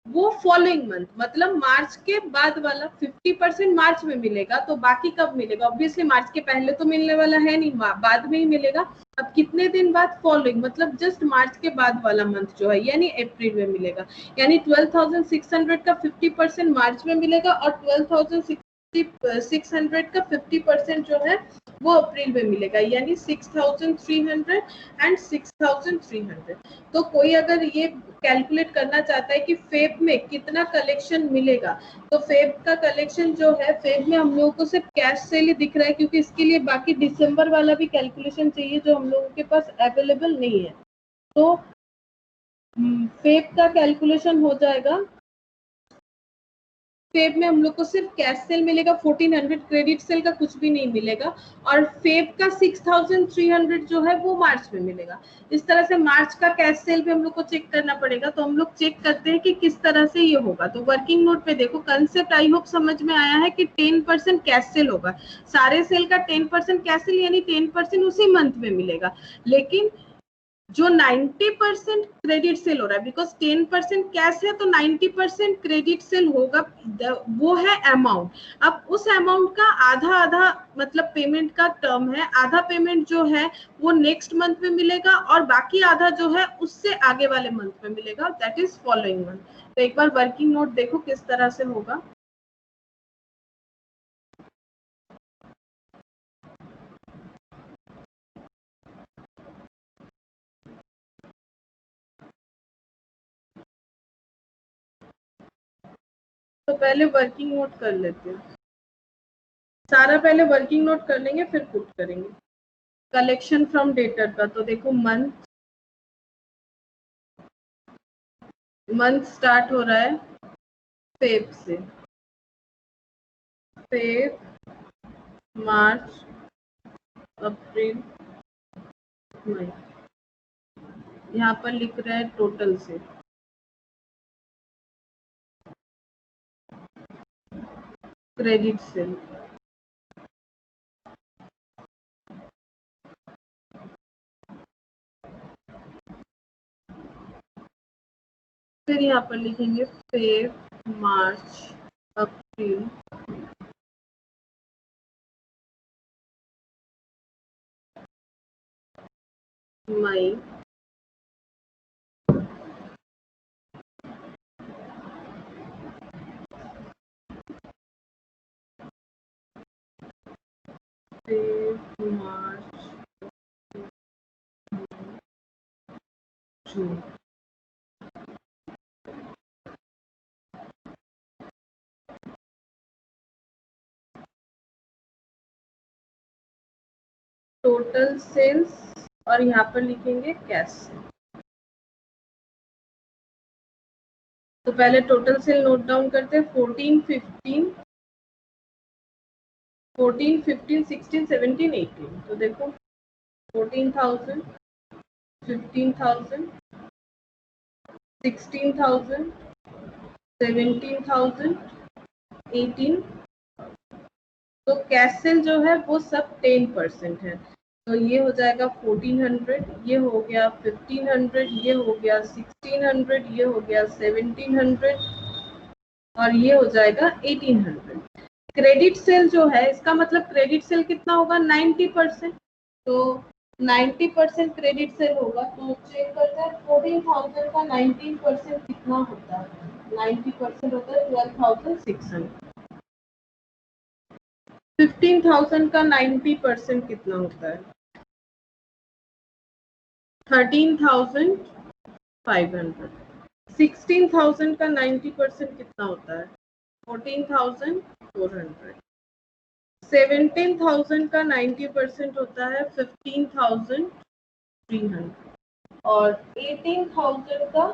वो फॉलोइंग मंथ, मतलब मार्च के बाद वाला 50% मार्च में मिलेगा, तो बाकी कब मिलेगा, ऑब्वियसली मार्च के पहले तो मिलने वाला है नहीं, बाद में ही मिलेगा। अब कितने दिन बाद, फॉलोइंग, मतलब जस्ट मार्च के बाद वाला मंथ जो है, यानी अप्रैल में मिलेगा। यानी 12,600 का 50% मार्च में मिलेगा, और 12,600 का 50% जो है वो अप्रैल में मिलेगा, यानी 6,300 एंड 6,300। तो कोई अगर ये कैलकुलेट करना चाहता है कि फेब में कितना कलेक्शन मिलेगा, तो फेब का कलेक्शन जो है, फेब में हम लोगों को सिर्फ कैश सेल ही दिख रहा है, क्योंकि इसके लिए बाकी दिसंबर वाला भी कैलकुलेशन चाहिए जो हम लोगों के पास अवेलेबल नहीं है। तो फेब का कैलकुलेशन हो जाएगा, फेब में हम लोग को सिर्फ कैश सेल मिलेगा 1400, क्रेडिट सेल का कुछ भी नहीं मिलेगा, और फेब का 6300 जो है वो मार्च में मिलेगा। इस तरह से मार्च का कैश सेल भी हम लोग को चेक करना पड़ेगा, तो हम लोग चेक करते हैं कि किस तरह से ये होगा। तो वर्किंग नोट पे देखो, कंसेप्ट आई होप समझ में आया है कि 10% कैश सेल होगा, सारे सेल का 10% कैश सेल, यानी 10% उसी मंथ में मिलेगा। लेकिन जो 90% क्रेडिट सेल हो रहा है, बिकॉज 10% कैश है तो 90% क्रेडिट सेल होगा, वो है अमाउंट। अब उस अमाउंट का आधा आधा, मतलब पेमेंट का टर्म है, आधा पेमेंट जो है वो नेक्स्ट मंथ में मिलेगा, और बाकी आधा जो है उससे आगे वाले मंथ में मिलेगा, दैट इज फॉलोइंग मंथ। तो एक बार वर्किंग नोट देखो किस तरह से होगा। तो पहले वर्किंग नोट कर लेते हैं, सारा पहले वर्किंग नोट कर लेंगे फिर पुट करेंगे। कलेक्शन फ्रॉम डेटर का, तो देखो मंथ स्टार्ट हो रहा है फेब से, फेब, मार्च, अप्रैल, मई। यहाँ पर लिख रहा है टोटल से, क्रेडिट से, फिर यहाँ पर लिखेंगे फेब, मार्च, अप्रैल, मई, फेब, मार्च, जून। टोटल सेल्स, और यहाँ पर लिखेंगे कैश। तो पहले टोटल सेल नोट डाउन करते हैं, 14, 15, 16, 17, 18। तो देखो 14,000, 15,000, 16,000, 17,000, 18। तो कैश सेल जो है वो सब 10% है, तो ये हो जाएगा 1400, ये हो गया 1500, ये हो गया 1600, ये हो गया 1700, और ये हो जाएगा 1800। क्रेडिट सेल जो है, इसका मतलब क्रेडिट सेल कितना होगा 90%, तो 90% क्रेडिट सेल होगा। तो चेक करते हैं 14,000 का 19% कितना होता है, 90% होता है 12,600। 15,000 का 90% कितना होता है, 13,500। 16,000 का 90% कितना होता है? 14,400। 17,000 का 90% होता है 15,300। और 18,000 का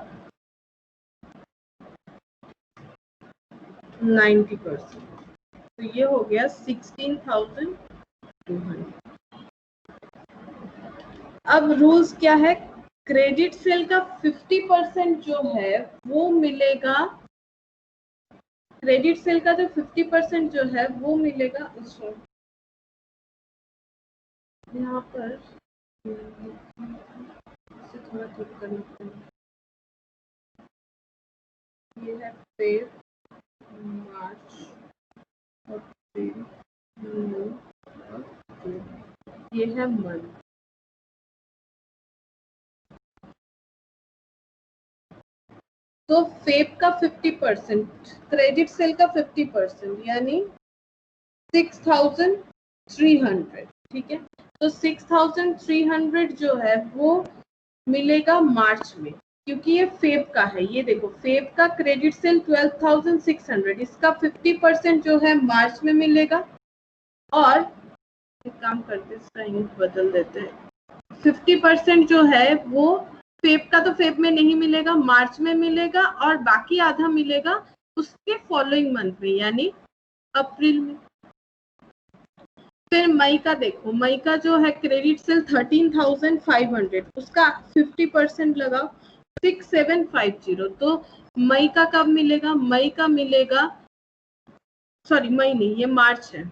90%, तो ये हो गया 16,200। अब रूल्स क्या है? क्रेडिट सेल का 50% जो है वो मिलेगा, क्रेडिट सेल का जो 50% जो है वो मिलेगा यहाँ पर थोड़ा ठीक करना पड़ेगा। ये है फेब, मार्च, अप्रैल, मई और जून। ये है मंथ। तो फेब का 50%, क्रेडिट सेल का 50%, यानी 6,300। ठीक है, तो 6,300 जो है वो मिलेगा मार्च में, क्योंकि ये फेब का है। ये देखो, फेब का क्रेडिट सेल 12,600, इसका 50% जो है मार्च में मिलेगा। और एक काम करते इसका इंक बदल देते हैं। 50% जो है वो फेब का तो फेब में नहीं मिलेगा, मार्च में मिलेगा, और बाकी आधा मिलेगा उसके फॉलोइंग मंथ में, यानी अप्रैल में। फिर मई का देखो, मई का जो है क्रेडिट सेल 13,500, उसका 50% लगाओ 6,750। तो मई का कब मिलेगा? मई का मिलेगा, सॉरी मई नहीं, ये मार्च है,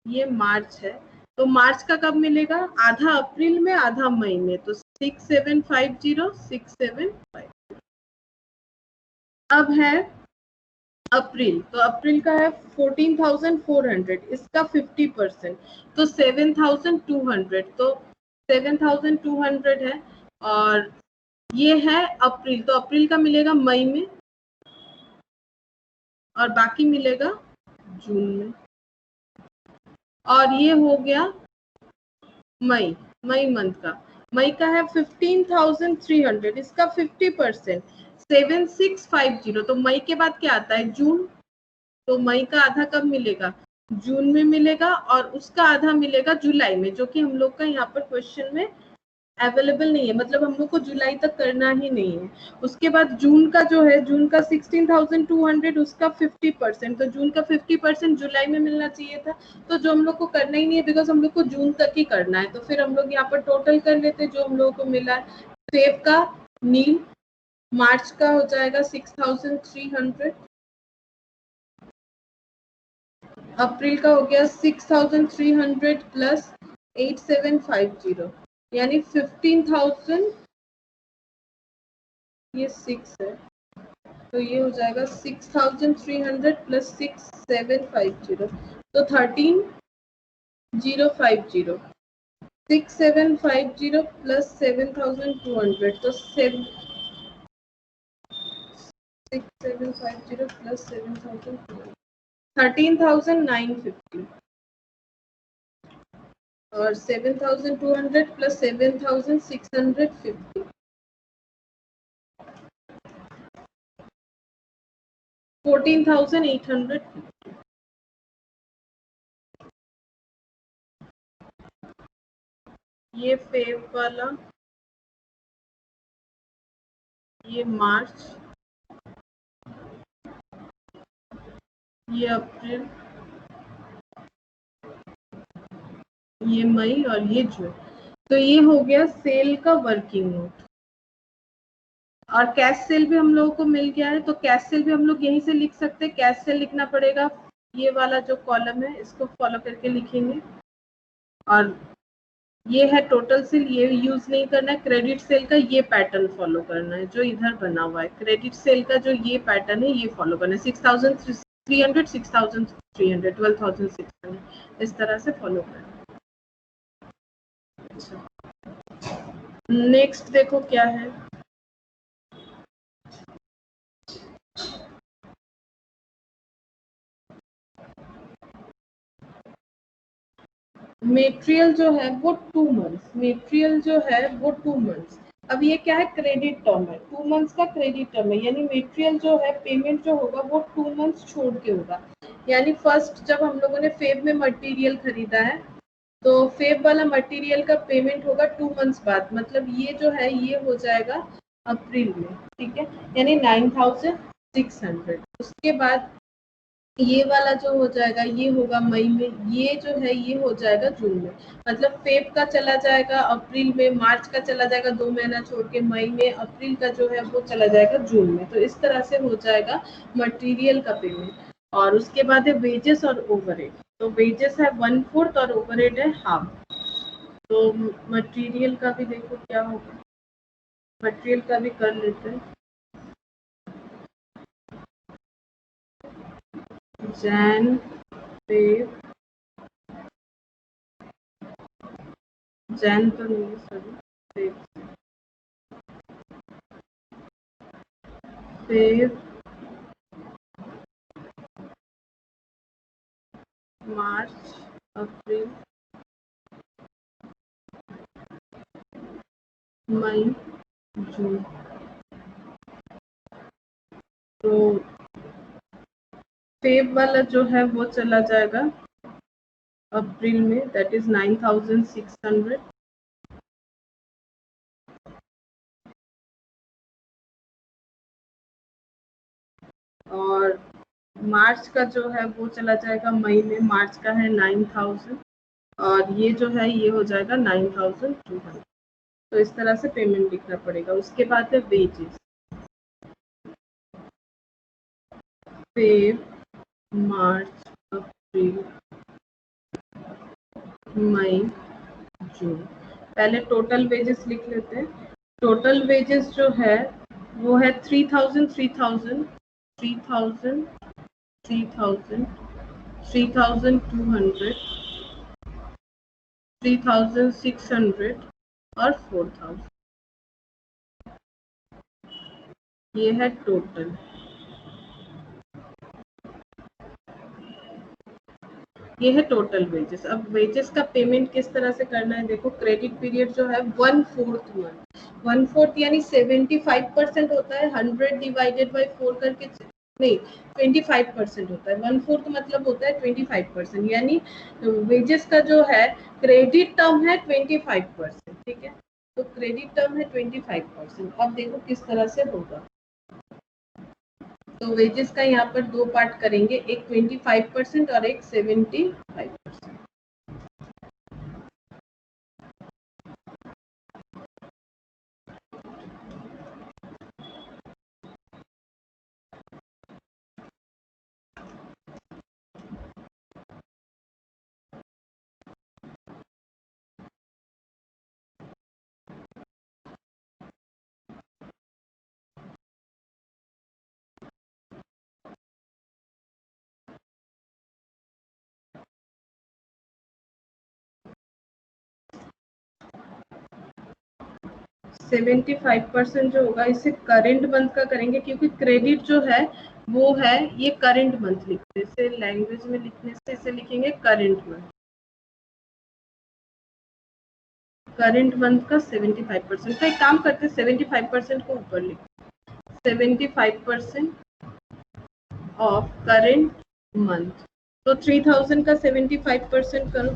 ये मार्च है। तो मार्च का कब मिलेगा? आधा अप्रैल में, आधा मई में। तो 6,750, 6,750। अब है अप्रैल, तो अप्रैल का है 14,400, इसका 50%, तो 7,200। तो 7,200 है। और ये है अप्रैल, तो अप्रैल का मिलेगा मई में, और बाकी मिलेगा जून में। और ये हो गया मई, मई मंथ का। मई का है 15,300, इसका 50%, 7,650। तो मई के बाद क्या आता है? जून। तो मई का आधा कब मिलेगा? जून में मिलेगा, और उसका आधा मिलेगा जुलाई में, जो कि हम लोग का यहाँ पर क्वेश्चन में अवेलेबल नहीं है, मतलब हम लोग को जुलाई तक करना ही नहीं है। उसके बाद जून का जो है, जून का 16,200, उसका 50%, तो जून का 50% जुलाई में मिलना चाहिए था। तो जो हम लोग को करना ही नहीं है, बिकॉज हम लोग को जून तक ही करना है, तो फिर हम लोग यहाँ पर टोटल कर लेते जो हम लोगों को मिला है। फेब का नील, मार्च का हो जाएगा 6,300, अप्रैल का हो गया 6,300 प्लस 8,750, यानी 15,000। ये 6 है, तो ये हो जाएगा 6,300 प्लस 6,750, तो 13,050। 6,750 प्लस 7,200, तो 6,750 प्लस 7,200, 13,950। और 7,200 प्लस 7,650, 14,800। ये फेब वाला, ये मार्च, ये अप्रैल, ये मई, और ये जून। तो ये हो गया सेल का वर्किंग नोट। और कैश सेल भी हम लोगों को मिल गया है, तो कैश सेल भी हम लोग यहीं से लिख सकते हैं। कैश सेल लिखना पड़ेगा, ये वाला जो कॉलम है इसको फॉलो करके लिखेंगे। और ये है टोटल सेल, ये यूज नहीं करना है। क्रेडिट सेल का ये पैटर्न फॉलो करना है जो इधर बना हुआ है। क्रेडिट सेल का जो ये पैटर्न है ये फॉलो करना है। 6,300, 6,300, 12,600, इस तरह से फॉलो करना है। अच्छा, नेक्स्ट देखो क्या है। मेटेरियल जो है वो 2 मंथ्स, मेटेरियल जो है वो 2 मंथ्स। अब ये क्या है, क्रेडिट टर्म है, 2 मंथ्स का क्रेडिट टर्म है, यानी मेटेरियल जो है पेमेंट जो होगा वो 2 मंथ्स छोड़ के होगा। यानी फर्स्ट जब हम लोगों ने फेब में मटेरियल खरीदा है तो फेब वाला मटेरियल का पेमेंट होगा 2 मंथ्स बाद, मतलब ये जो है ये हो जाएगा अप्रैल में, ठीक है, यानी 9,600। उसके बाद ये वाला जो हो जाएगा ये होगा मई में, ये जो है ये हो जाएगा जून में, मतलब फेब का चला जाएगा अप्रैल में, मार्च का चला जाएगा 2 महीना छोड़ के मई में, अप्रैल का जो है वो चला जाएगा जून में। तो इस तरह से हो जाएगा मटेरियल का पेमेंट। और उसके बाद है वेजेस और ओवरहेड। तो वेजेस है 1/4 और ओवरहेड है हाफ। तो मटेरियल का भी देखो क्या होगा, मटेरियल का भी कर लेते हैं। जैन फेब, जैन तो नहीं है sorry, Feb March April May June. तो फेब वाला जो है वो चला जाएगा अप्रैल में, दैट इज 9,600। और मार्च का जो है वो चला जाएगा मई में, मार्च का है 9,000 और ये जो है ये हो जाएगा 9,200। तो इस तरह से पेमेंट लिखना पड़ेगा। उसके बाद है wages, Feb March April May जून। पहले टोटल वेजेस लिख लेते हैं। टोटल वेजेस जो है वो है 3,000 3,000 3,000 3,000 3,200 3,600 और 4,000। ये है टोटल, ये है टोटल वेजेस। अब वेजेस का पेमेंट किस तरह से करना है, देखो क्रेडिट पीरियड जो है 1/4 मंथ, 1/4 यानी 75% होता है, 100 डिवाइडेड बाई 4 करके नहीं 25% होता है, 1/4 मतलब होता है 25%, यानी वेजेस का जो है क्रेडिट टर्म है 25%, ठीक है। तो क्रेडिट टर्म है 25%। अब देखो किस तरह से होगा। तो वेजेस का यहाँ पर 2 पार्ट करेंगे, एक 25% और एक 75%। 75% जो होगा इसे करेंट मंथ का करेंगे, क्योंकि क्रेडिट जो है वो है ये करेंट मंथ लिखते हैं, इसे लैंग्वेज में लिखने से इसे लिखेंगे करेंट मंथ। करेंट मंथ का 75%। तो एक काम करते हैं 75% को ऊपर लिखते, 75% ऑफ करेंट मंथ। तो 3,000 का 75% करो,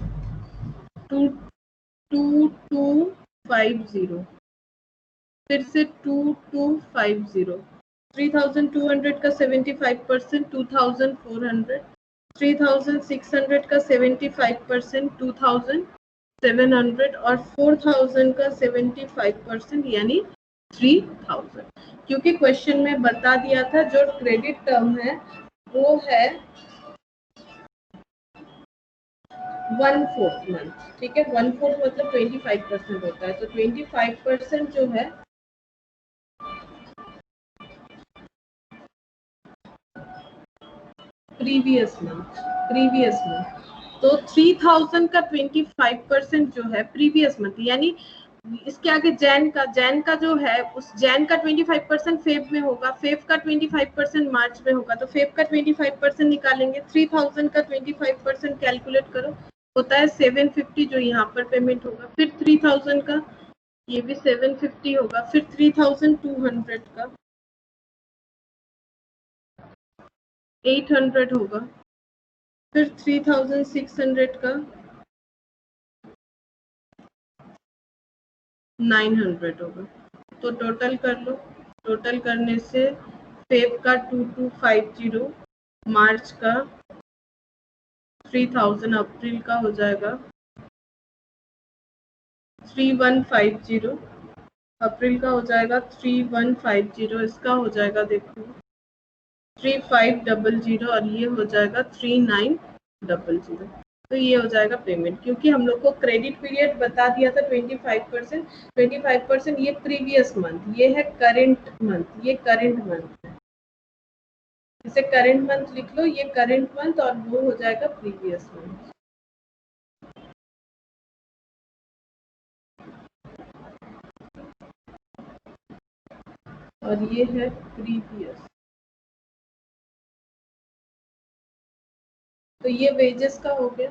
2,250, फिर से 2,250, 3,200 का 75% 2,400, 3,600 का 75% 2,700 और 4,000 का 75% यानी 3,000। क्योंकि क्वेश्चन में बता दिया था जो क्रेडिट टर्म है वो है 1/4 मंथ, ठीक है। 1/4 मतलब 25% होता है, तो 25% जो है प्रीवियस मंथ। तो 3,000 का 25% जो है प्रीवियस मंथ, यानी इसके आगे जैन का जो है उस जैन का 25% फेब में होगा, फेब का 25% मार्च में होगा, तो फेब का 25% निकालेंगे, 3,000 का 25% कैलकुलेट करो, होता है 750 जो यहाँ पर पेमेंट होगा, फिर 3000 का ये भी 750 होगा, फिर 3200 का 800 होगा, फिर 3600 का 900 होगा। तो टोटल कर लो, टोटल करने से फेब का 2250, मार्च का 3000, अप्रैल का हो जाएगा 3150, अप्रैल का हो जाएगा 3150, इसका हो जाएगा देखो 3500 और ये हो जाएगा 3900। तो ये हो जाएगा पेमेंट, क्योंकि हम लोग को क्रेडिट पीरियड बता दिया था 25%। 25% ये प्रीवियस मंथ, ये है करंट मंथ, ये करंट मंथ है, इसे करंट मंथ लिख लो, ये करंट मंथ और वो हो जाएगा प्रीवियस मंथ। और ये है प्रीवियस। तो ये वेजेस का हो गया।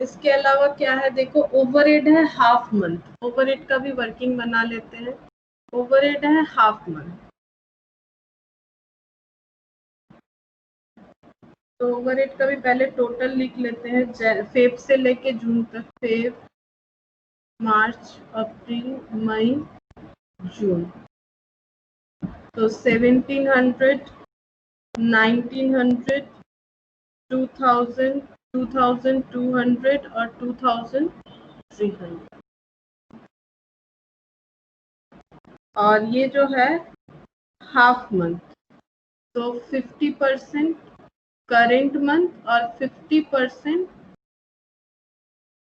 इसके अलावा क्या है देखो, ओवरहेड है हाफ मंथ, ओवरहेड का भी वर्किंग बना लेते हैं। ओवरहेड है हाफ मंथ, तो ओवरहेड का भी पहले टोटल लिख लेते हैं, फेब से लेके जून तक, Feb March April May June, तो 1700, 1900, 2000, 2200 और 2300। और ये जो है हाफ मंथ, तो 50% करेंट मंथ और 50%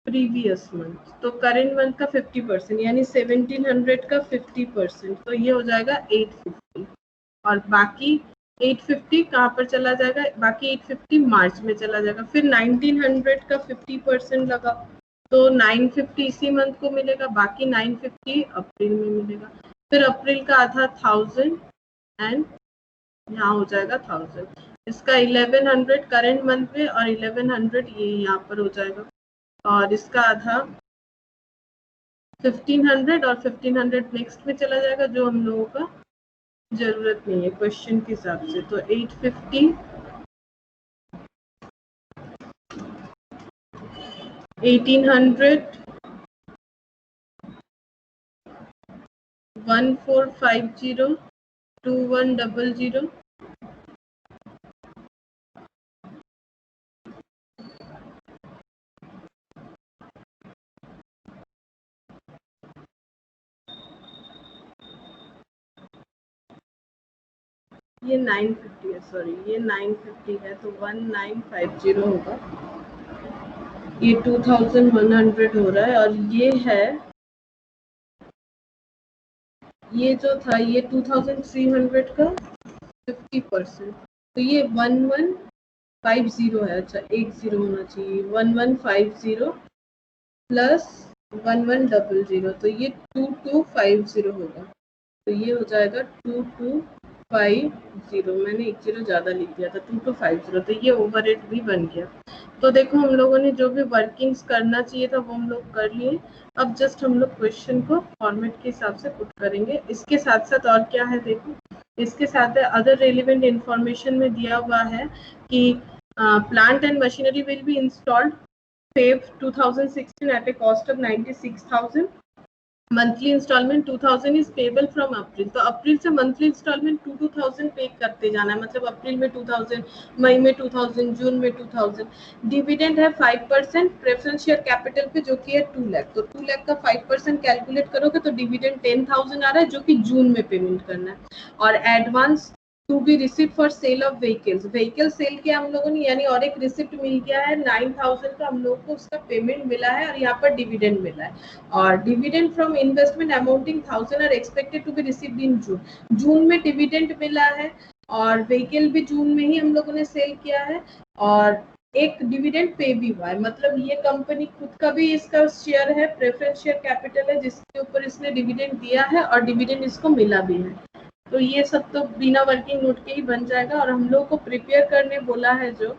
प्रीवियस मंथ। तो करेंट मंथ का 50% यानी 1700 का 50%, तो ये हो जाएगा 850। और बाकी 850 कहाँ पर चला जाएगा, बाकी 850 मार्च में चला जाएगा। फिर 1900 का 50% लगा, तो 950 इसी मंथ को मिलेगा, बाकी 950 अप्रैल में मिलेगा। फिर अप्रैल का आधा 1000 एंड यहाँ हो जाएगा 1000। इसका 1100 करेंट मंथ में और 1100 ये यहाँ पर हो जाएगा, और इसका आधा 1500 और 1500 नेक्स्ट में चला जाएगा, जो हम लोगों का जरूरत नहीं है क्वेश्चन के हिसाब से। तो 850, 1800, 1450, 2100, ये 950 है, सॉरी ये 950 है, तो 1950 होगा, ये 2100 हो रहा है। और ये है, ये जो था ये 2300 का 50%, तो ये 1150 है। अच्छा 80 होना चाहिए, 1150 प्लस 1100, तो ये 2250 होगा। तो ये हो जाएगा 2250, मैंने एक जीरो ज्यादा लिख दिया था, 2250, तो ये ओवरहेड भी बन गया। तो देखो हम लोगों ने जो भी वर्किंग्स करना चाहिए था वो हम लोग कर लिए। अब जस्ट हम लोग क्वेश्चन को फॉर्मेट के हिसाब से पुट करेंगे। इसके साथ साथ और क्या है देखो, इसके साथ अदर रेलिवेंट इंफॉर्मेशन में दिया हुआ है कि plant and machinery will be installed Feb 2016 at a cost of 96,000. Monthly installment 2000 is payable from April, तो अप्रैल से मंथली इंस्टॉलमेंट 2000 पे करते जाना है, मतलब अप्रैल में 2000, मई में 2000, जून में 2000। डिविडेंड है 5% प्रेफरेंस शेयर कैपिटल पे, जो कि है 2 लाख, तो 2 लाख का 5% कैलकुलेट करोगे तो डिविडेंड 10,000 आ रहा है, जो कि जून में पेमेंट करना है। और advance to be receipt for sale of vehicles, vehicle sale किया हम लोगों ने, यानी और एक रिसिप्ट मिल गया है 9000 का, हम लोगों को उसका पेमेंट मिला है, और यहाँ पर डिविडेंड मिला है। और dividend from investment amounting 1000 are expected to be received in June, June में डिविडेंड मिला है, और व्हीकल भी जून में ही हम लोगों ने सेल किया है, और एक डिविडेंड पे भी हुआ है, मतलब ये कंपनी खुद का भी इसका शेयर है, प्रेफरेंस शेयर कैपिटल है, जिसके ऊपर इसने डिविडेंड दिया है और डिविडेंड इसको मिला भी है। तो ये सब तो बिना वर्किंग नोट के ही बन जाएगा। और हम लोग को प्रिपेयर करने बोला है, जो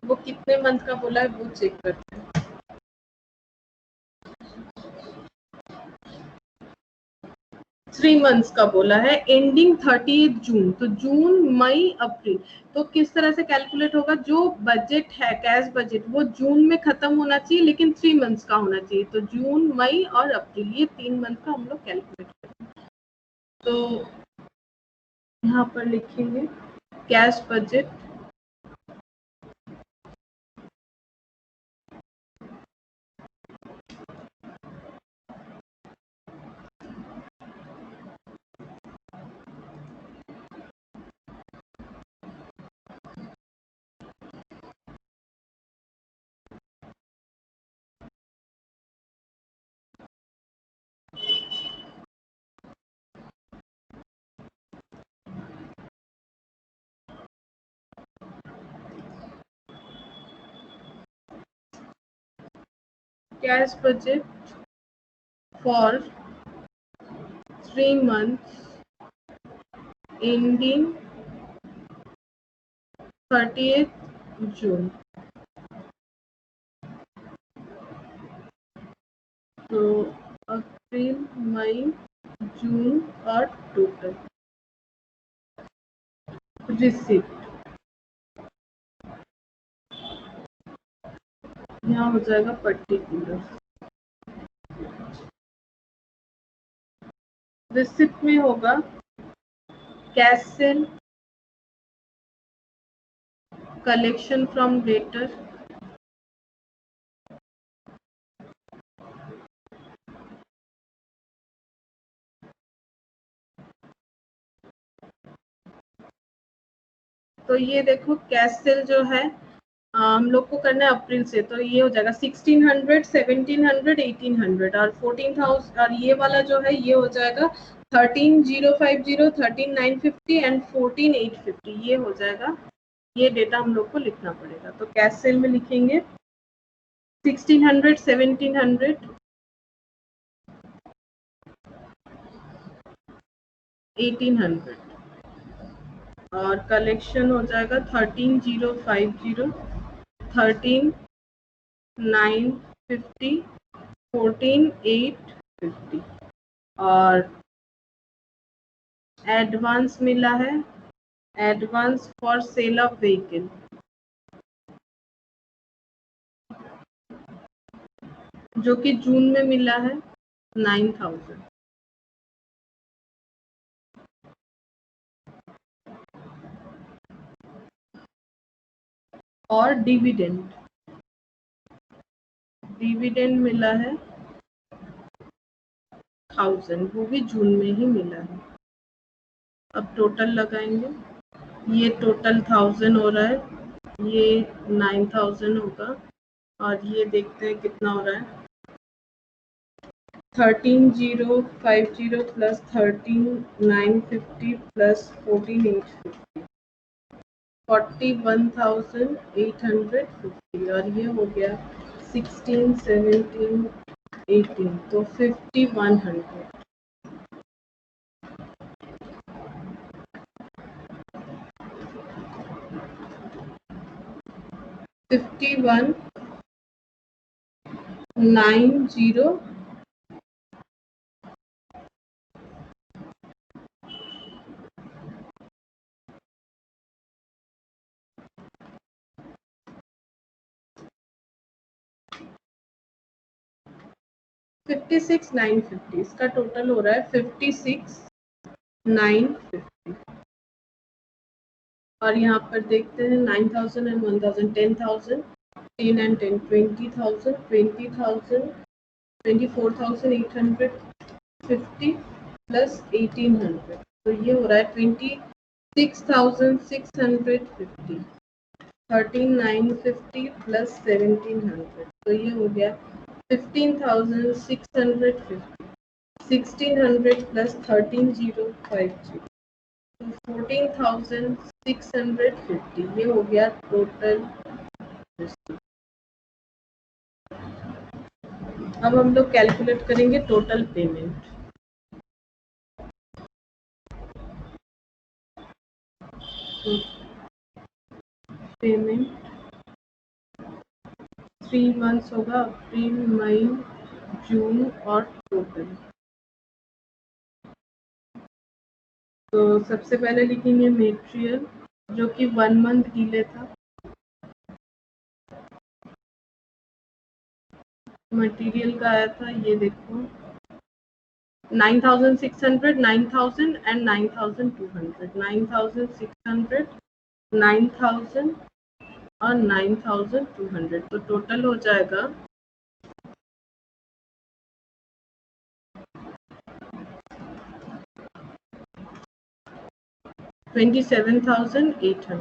वो कितने मंथ का बोला है वो चेक करते हैं। 3 मंथ्स का बोला है, एंडिंग 30 जून, तो जून मई अप्रैल। तो किस तरह से कैलकुलेट होगा, जो बजट है कैश बजट वो जून में खत्म होना चाहिए लेकिन 3 मंथ्स का होना चाहिए। तो जून मई और अप्रैल ये 3 मंथ का हम लोग कैलकुलेट करेंगे। तो यहाँ पर लिखेंगे cash budget cash budget for 3 months ending 30th June। तो अप्रैल मई जून और टोटल रिसिप्ट यहाँ हो जाएगा पर्टिकुलर। रिसिप्ट में होगा cash cell, collection from debtor, तो ये देखो कैश सेल जो है हम लोग को करना है अप्रैल से, तो ये हो जाएगा 1600, 1700, 1800 और 14000, और ये वाला जो है ये हो जाएगा 13050, 13950 एंड 14850, ये हो जाएगा। ये डेटा हम लोग को लिखना पड़ेगा। तो कैश सेल में लिखेंगे 1600, 1700, 1800 और कलेक्शन हो जाएगा 13050, 13950, 14850 और एडवांस मिला है, advance for sale of vehicle जो कि जून में मिला है 9000 और डिविडेंड मिला है 1000, वो भी जून में ही मिला है। अब टोटल लगाएंगे, ये टोटल 1000 हो रहा है, ये 9000 होगा और ये देखते हैं कितना हो रहा है। 13050 प्लस 13950 प्लस 14850, 41850 और ये हो गया 16, 17, 18, तो 5100। 5190 56,950, इसका टोटल हो रहा है 56,950 और यहाँ पर देखते हैं 9000 एंड 1000, 10,000, 10 and 10, 20,000, 20,000, 24,850 प्लस 1800, तो ये हो रहा है 26,650, 13,950 प्लस 1700, तो ये हो गया 15,650, 1600 प्लस 13050, 14,650, ये हो गया टोटल। अब हम लोग कैलकुलेट करेंगे टोटल पेमेंट। पेमेंट 3 मंथ्स होगा, अप्रैल मई जून और टोटल तो सबसे पहले लिखेंगे मटेरियल जो कि 1 मंथ डिले था, मटेरियल का आया था ये देखो 9,600, 9,000 एंड 9,200, 9,600, 9,000 और 9,200, तो टोटल हो जाएगा 27,800।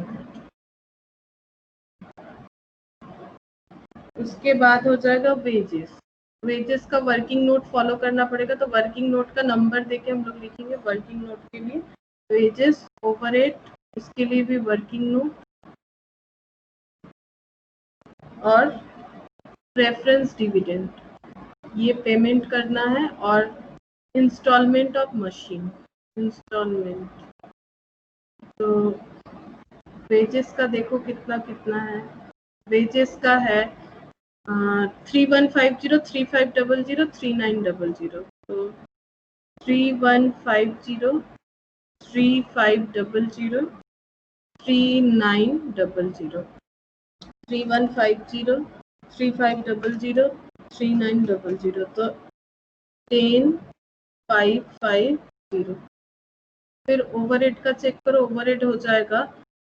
उसके बाद हो जाएगा वेजेस, वेजेस का वर्किंग नोट फॉलो करना पड़ेगा, तो वर्किंग नोट का नंबर देके हम लोग लिखेंगे वर्किंग नोट के लिए वेजेस ओवरहेड, इसके लिए भी वर्किंग नोट और प्रेफरेंस डिविडेंड ये पेमेंट करना है, और इंस्टॉलमेंट ऑफ मशीन इंस्टॉलमेंट। तो वेजेस का देखो कितना कितना है, वेजेस का है 3150, 3500, 3900, तो 3150, 3500, 3900, 3150, 3500, 3900, तो 10,550। फिर ओवरहेड का चेक करो, ओवरहेड हो जाएगा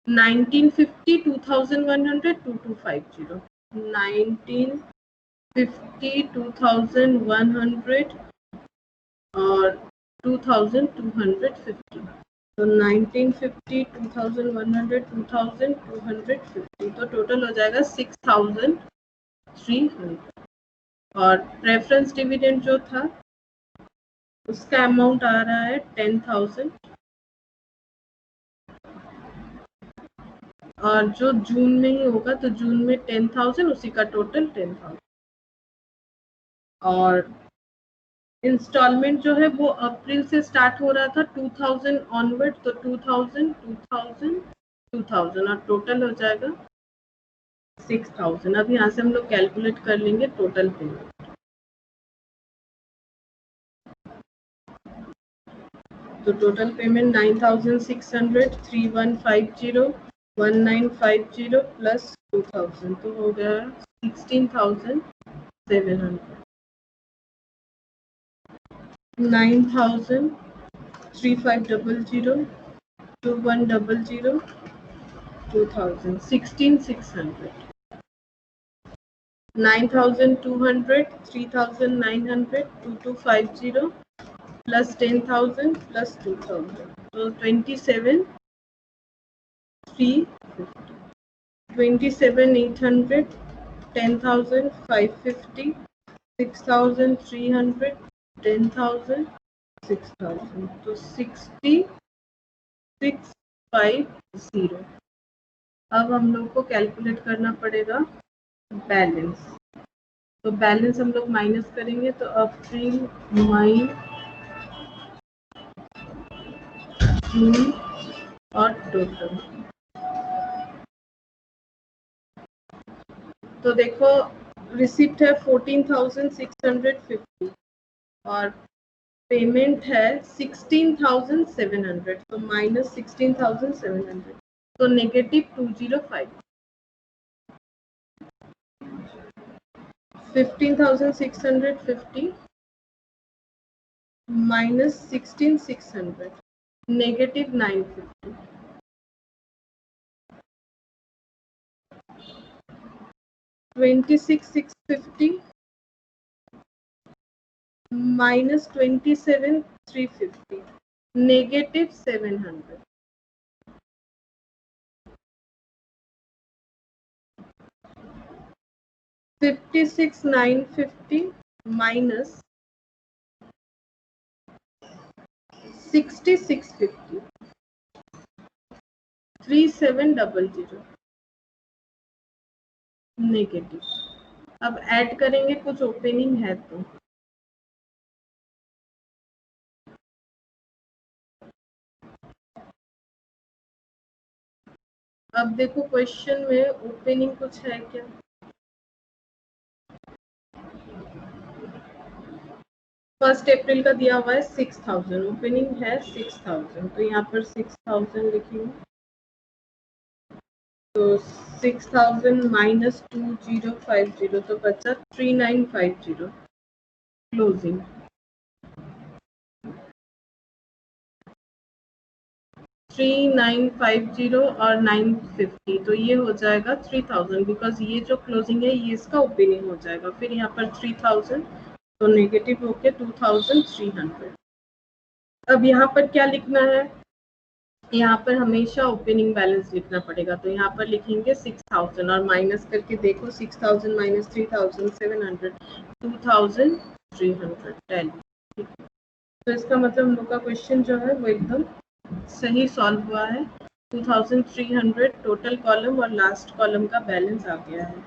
1950, 2100, 2250, 1950, 2100 और 2250, तो 1950, 2100, 2250, तो टोटल हो जाएगा 6,300। और प्रेफरेंस डिविडेंड जो था उसका अमाउंट आ रहा है 10,000, और जो जून में ही होगा तो जून में 10,000, उसी का टोटल 10,000। और इंस्टॉलमेंट जो है वो अप्रैल से स्टार्ट हो रहा था 2000 ऑनवर्ड, तो 2000, 2000, 2000 और टोटल हो जाएगा 6,000। अब यहाँ से हम लोग कैलकुलेट कर लेंगे टोटल पेमेंट। तो टोटल पेमेंट 9,600, 3,150, 1,950 प्लस 2,000, तो हो गया 16,700। 9,000, 3,500, 2,100, 2,000, 16,600, 9,200, 3,900, 2,250 plus 10,000 plus 2,000, so 27,350, 27,800, 10,550, 6,300, 10,000, 6,000, तो 60,650। अब हम लोग को कैलकुलेट करना पड़ेगा बैलेंस, तो बैलेंस हम लोग माइनस करेंगे, तो अप्रैल, मई, जून और टोटल। तो देखो रिसिप्ट है 14,650 और पेमेंट है 16,700, तो माइनस 16,700, तो negative 205। 15,650 minus 16,600, negative 950, 26,650 minus 27,350, negative 700, 56,950 minus 6650, 3700, negative. अब ऐड करेंगे, कुछ ओपनिंग है तो अब देखो क्वेश्चन में ओपनिंग कुछ है क्या? 1 अप्रैल का दिया हुआ है 6000, ओपनिंग है 6000, तो यहाँ पर 6000 लिखेंगे। तो 6000 माइनस 2050 तो बचा 3950 क्लोजिंग। 3950 और 950 तो ये हो जाएगा 3000, बिकॉज ये जो क्लोजिंग है ये इसका ओपनिंग हो जाएगा। फिर यहाँ पर 3000 तो नेगेटिव होके 2300। अब यहाँ पर क्या लिखना है, यहाँ पर हमेशा ओपनिंग बैलेंस लिखना पड़ेगा। तो यहाँ पर लिखेंगे 6000 और माइनस करके देखो 6000 माइनस 3700 2300 टैली। तो इसका मतलब हम लोग का क्वेश्चन जो है वो एकदम सही सॉल्व हुआ है। 2300 टोटल कॉलम और लास्ट कॉलम का बैलेंस आ गया है।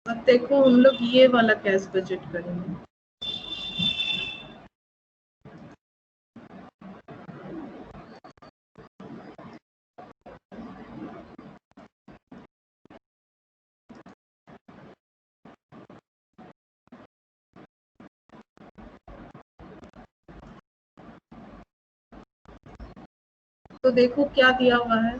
अब देखो हम लोग ये वाला कैश बजट करेंगे। तो देखो क्या दिया हुआ है।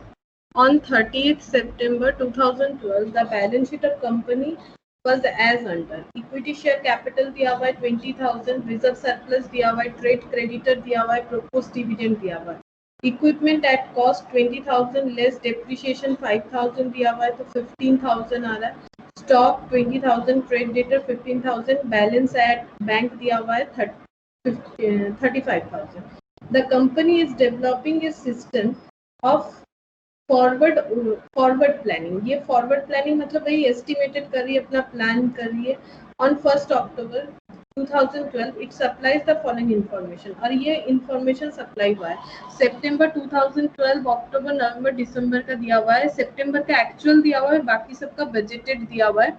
On 30th September 2012, the balance sheet of company was as under: equity share capital दिया हुआ है 20,000, reserve surplus दिया हुआ है, trade creditor दिया हुआ है, proposed dividend दिया हुआ है, equipment at cost 20,000 less depreciation 5,000 दिया हुआ है तो 15,000 आ रहा है, stock 20,000, trade debtor 15,000, balance at bank दिया हुआ है 35,000. The company is developing a system of forward planning. ये फॉरवर्ड प्लानिंग मतलब वही एस्टिमेटेड कर रही है, अपना प्लान कर रही है। On 1 October 2012 it supplies the following information, और ये इन्फॉर्मेशन सप्लाई हुआ है सितंबर 2012, अक्टूबर, नवंबर, दिसंबर का दिया हुआ है। सितंबर का एक्चुअल दिया हुआ है, बाकी सबका बजटेड दिया हुआ है।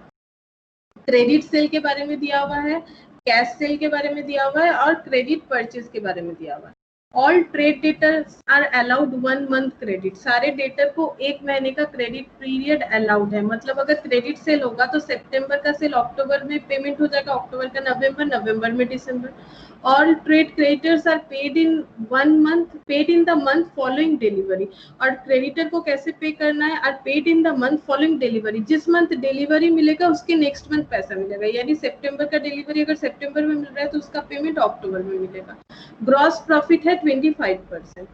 क्रेडिट सेल के बारे में दिया हुआ है, कैश सेल के बारे में दिया हुआ है और क्रेडिट परचेज के बारे में दिया हुआ है। All trade debtors are allowed 1 month credit, सारे डेटर को 1 महीने का क्रेडिट पीरियड अलाउड है। मतलब अगर क्रेडिट सेल होगा तो सितंबर का सेल अक्टूबर में पेमेंट हो जाएगा, अक्टूबर का नवंबर, नवंबर में दिसंबर। All trade creditors are paid in 1 month, paid in the month following delivery. और क्रेडिटर को कैसे पे करना है, are paid in the month following delivery, जिस मंथ डिलीवरी मिलेगा उसके नेक्स्ट मंथ पैसा मिलेगा। यानी सितंबर का डिलीवरी अगर सितंबर में मिल रहा है तो उसका पेमेंट अक्टूबर में मिलेगा। ग्रॉस प्रॉफिट है 25%।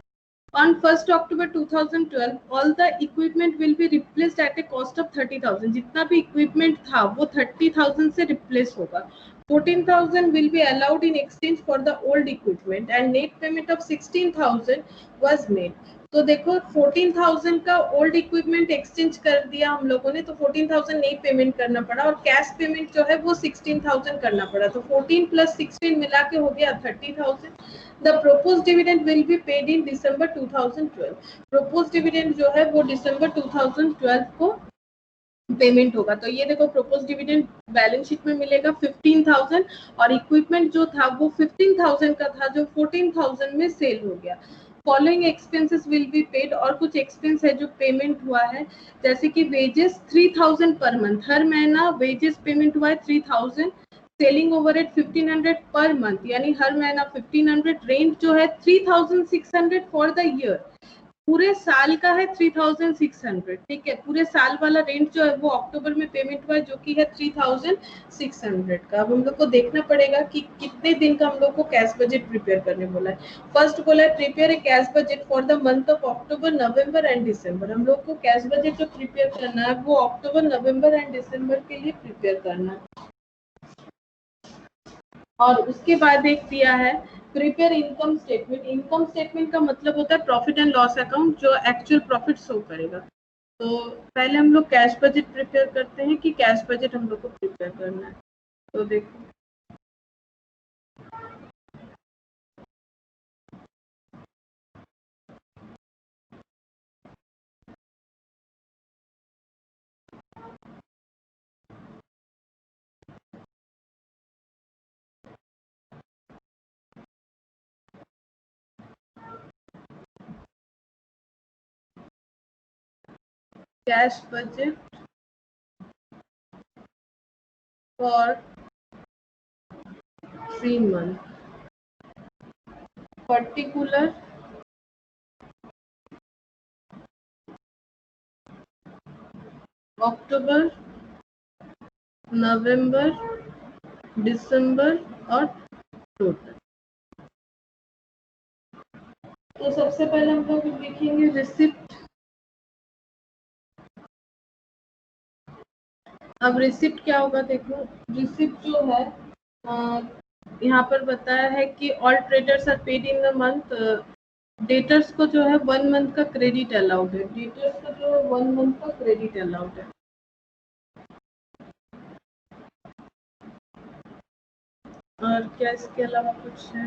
On 1st October 2012, all the equipment will be replaced at a cost of 30,000. जितना भी equipment था वो 30,000 से replace होगा। 14,000 will be allowed in exchange for the old equipment and net payment of 16,000 was made. तो देखो 14,000 का ओल्ड इक्विपमेंट एक्सचेंज कर दिया हम लोगों ने, तो 14,000 नहीं पेमेंट करना पड़ा और कैश पेमेंट जो है वो 16,000 करना पड़ा। तो 14 प्लस 16 मिला के हो गया 30,000। The propose dividend will be paid in December 2012। Propose dividend जो है वो दिसंबर 2012 को पेमेंट होगा। तो ये देखो प्रोपोज डिविडेंड बैलेंस शीट में मिलेगा 15,000 और इक्विपमेंट जो था वो 15,000 का था जो 14,000 में सेल हो गया। Following expenses will be paid, और कुछ एक्सपेंस है जो पेमेंट हुआ है, जैसे कि वेजेस 3000 पर मंथ, हर महीना वेजेस पेमेंट हुआ है 3000, सेलिंग ओवरहेड 1500 पर मंथ, यानी हर महीना 1500, रेंट जो है 3600 फॉर द ईयर, पूरे साल का है 3600, ठीक है। पूरे साल वाला रेंट जो है वो अक्टूबर में पेमेंट हुआ है, जो कि है 3600 का। अब हम लोग को देखना पड़ेगा कि कितने दिन का हम लोग को कैश बजट प्रिपेयर करने बोला है। फर्स्ट बोला है prepare a cash budget for the month of October, November and December. हम लोग को कैश बजट जो प्रिपेयर करना है वो अक्टूबर, नवंबर एंड दिसंबर के लिए प्रिपेयर करना है। और उसके बाद एक दिया है prepare income statement. Income statement का मतलब होता है प्रॉफिट एंड लॉस अकाउंट, जो एक्चुअल प्रॉफिट शो करेगा। तो पहले हम लोग कैश बजट प्रिपेयर करते हैं कि कैश बजट हम लोग को प्रिपेयर करना है। तो देखो cash budget for 3 month, particular October, November, December और टोटल। तो सबसे पहले हम लोग लिखेंगे रिसिप्ट। अब रिसिप्ट क्या होगा, देखो रिसिप्ट जो है यहाँ पर बताया है कि all traders are paid in the month, debtors को जो है 1 मंथ का क्रेडिट अलाउड है, डेटर्स को जो है 1 मंथ का क्रेडिट अलाउड है। और क्या इसके अलावा कुछ है?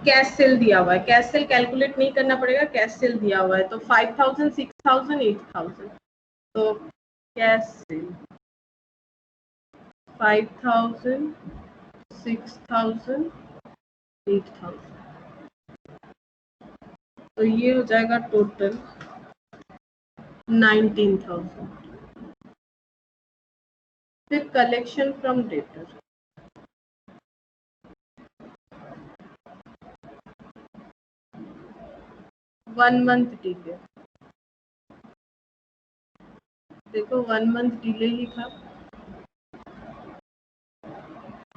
कैश सेल दिया हुआ है, कैश सेल कैलकुलेट नहीं करना पड़ेगा, कैश सेल दिया हुआ है। तो 5000, 6000, 8000, तो कैश सेल 5000, 6000, 8000, तो ये हो जाएगा टोटल 19000। फिर collection from debtor, 1 month delay, देखो 1 मंथ डिले लिखा,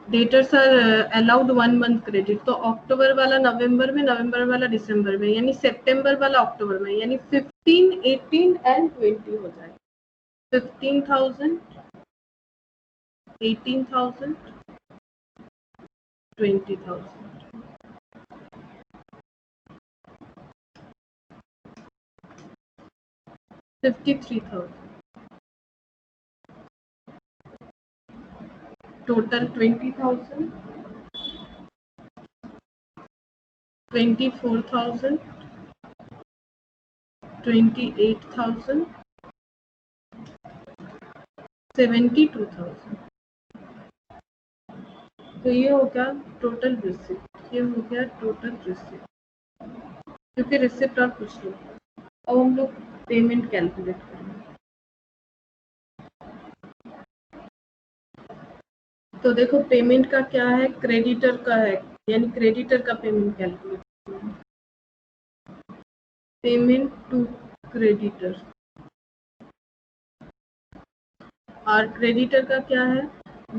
debtors are allowed 1 month credit, तो अक्टूबर वाला नवंबर में, नवंबर वाला दिसंबर में, यानी सितंबर वाला अक्टूबर में, यानी 15, 18 एंड 20 हो जाएगा। 15,000, 18,000, 20,000, 53,000, टोटल 20,000, 24,000, 28,000, 72,000। तो ये हो गया टोटल रिसिप्ट, ये हो गया टोटल रिसिप्ट, क्योंकि रिसिप्ट और कुछ नहीं। अब हम लोग पेमेंट कैलकुलेट करेंगे। तो देखो पेमेंट का क्या है, क्रेडिटर का है, यानी क्रेडिटर का payment calculate, payment to creditor, और क्रेडिटर का क्या है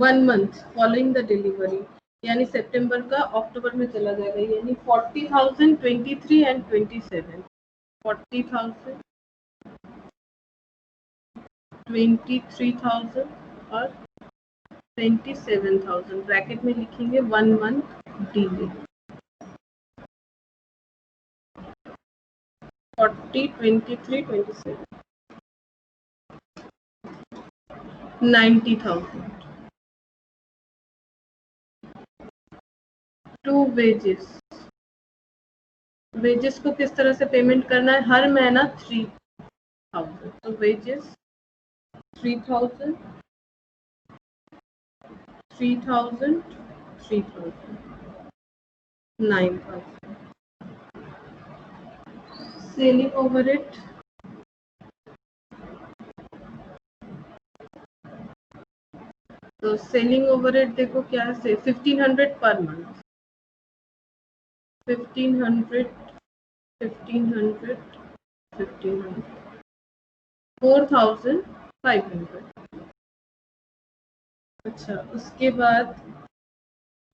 1 मंथ फॉलोइंग द डिलीवरी, यानी सितंबर का अक्टूबर में चला जाएगा, यानी 40,000, 23 एंड 27, 40,000, 23,000 और 27,000, ब्रैकेट में लिखेंगे 1 month delay, 40, 23, 27, 90,000 to wages. Wages को किस तरह से पेमेंट करना है, हर महीना 3,000, तो वेजेस 3,000, 3,000, 3,000, 9,000. सेलिंग ओवरहेड तो सेलिंग ओवरहेड देखो क्या है, 1500 पर मंथ, 1500 1500 1500 4500. अच्छा, उसके बाद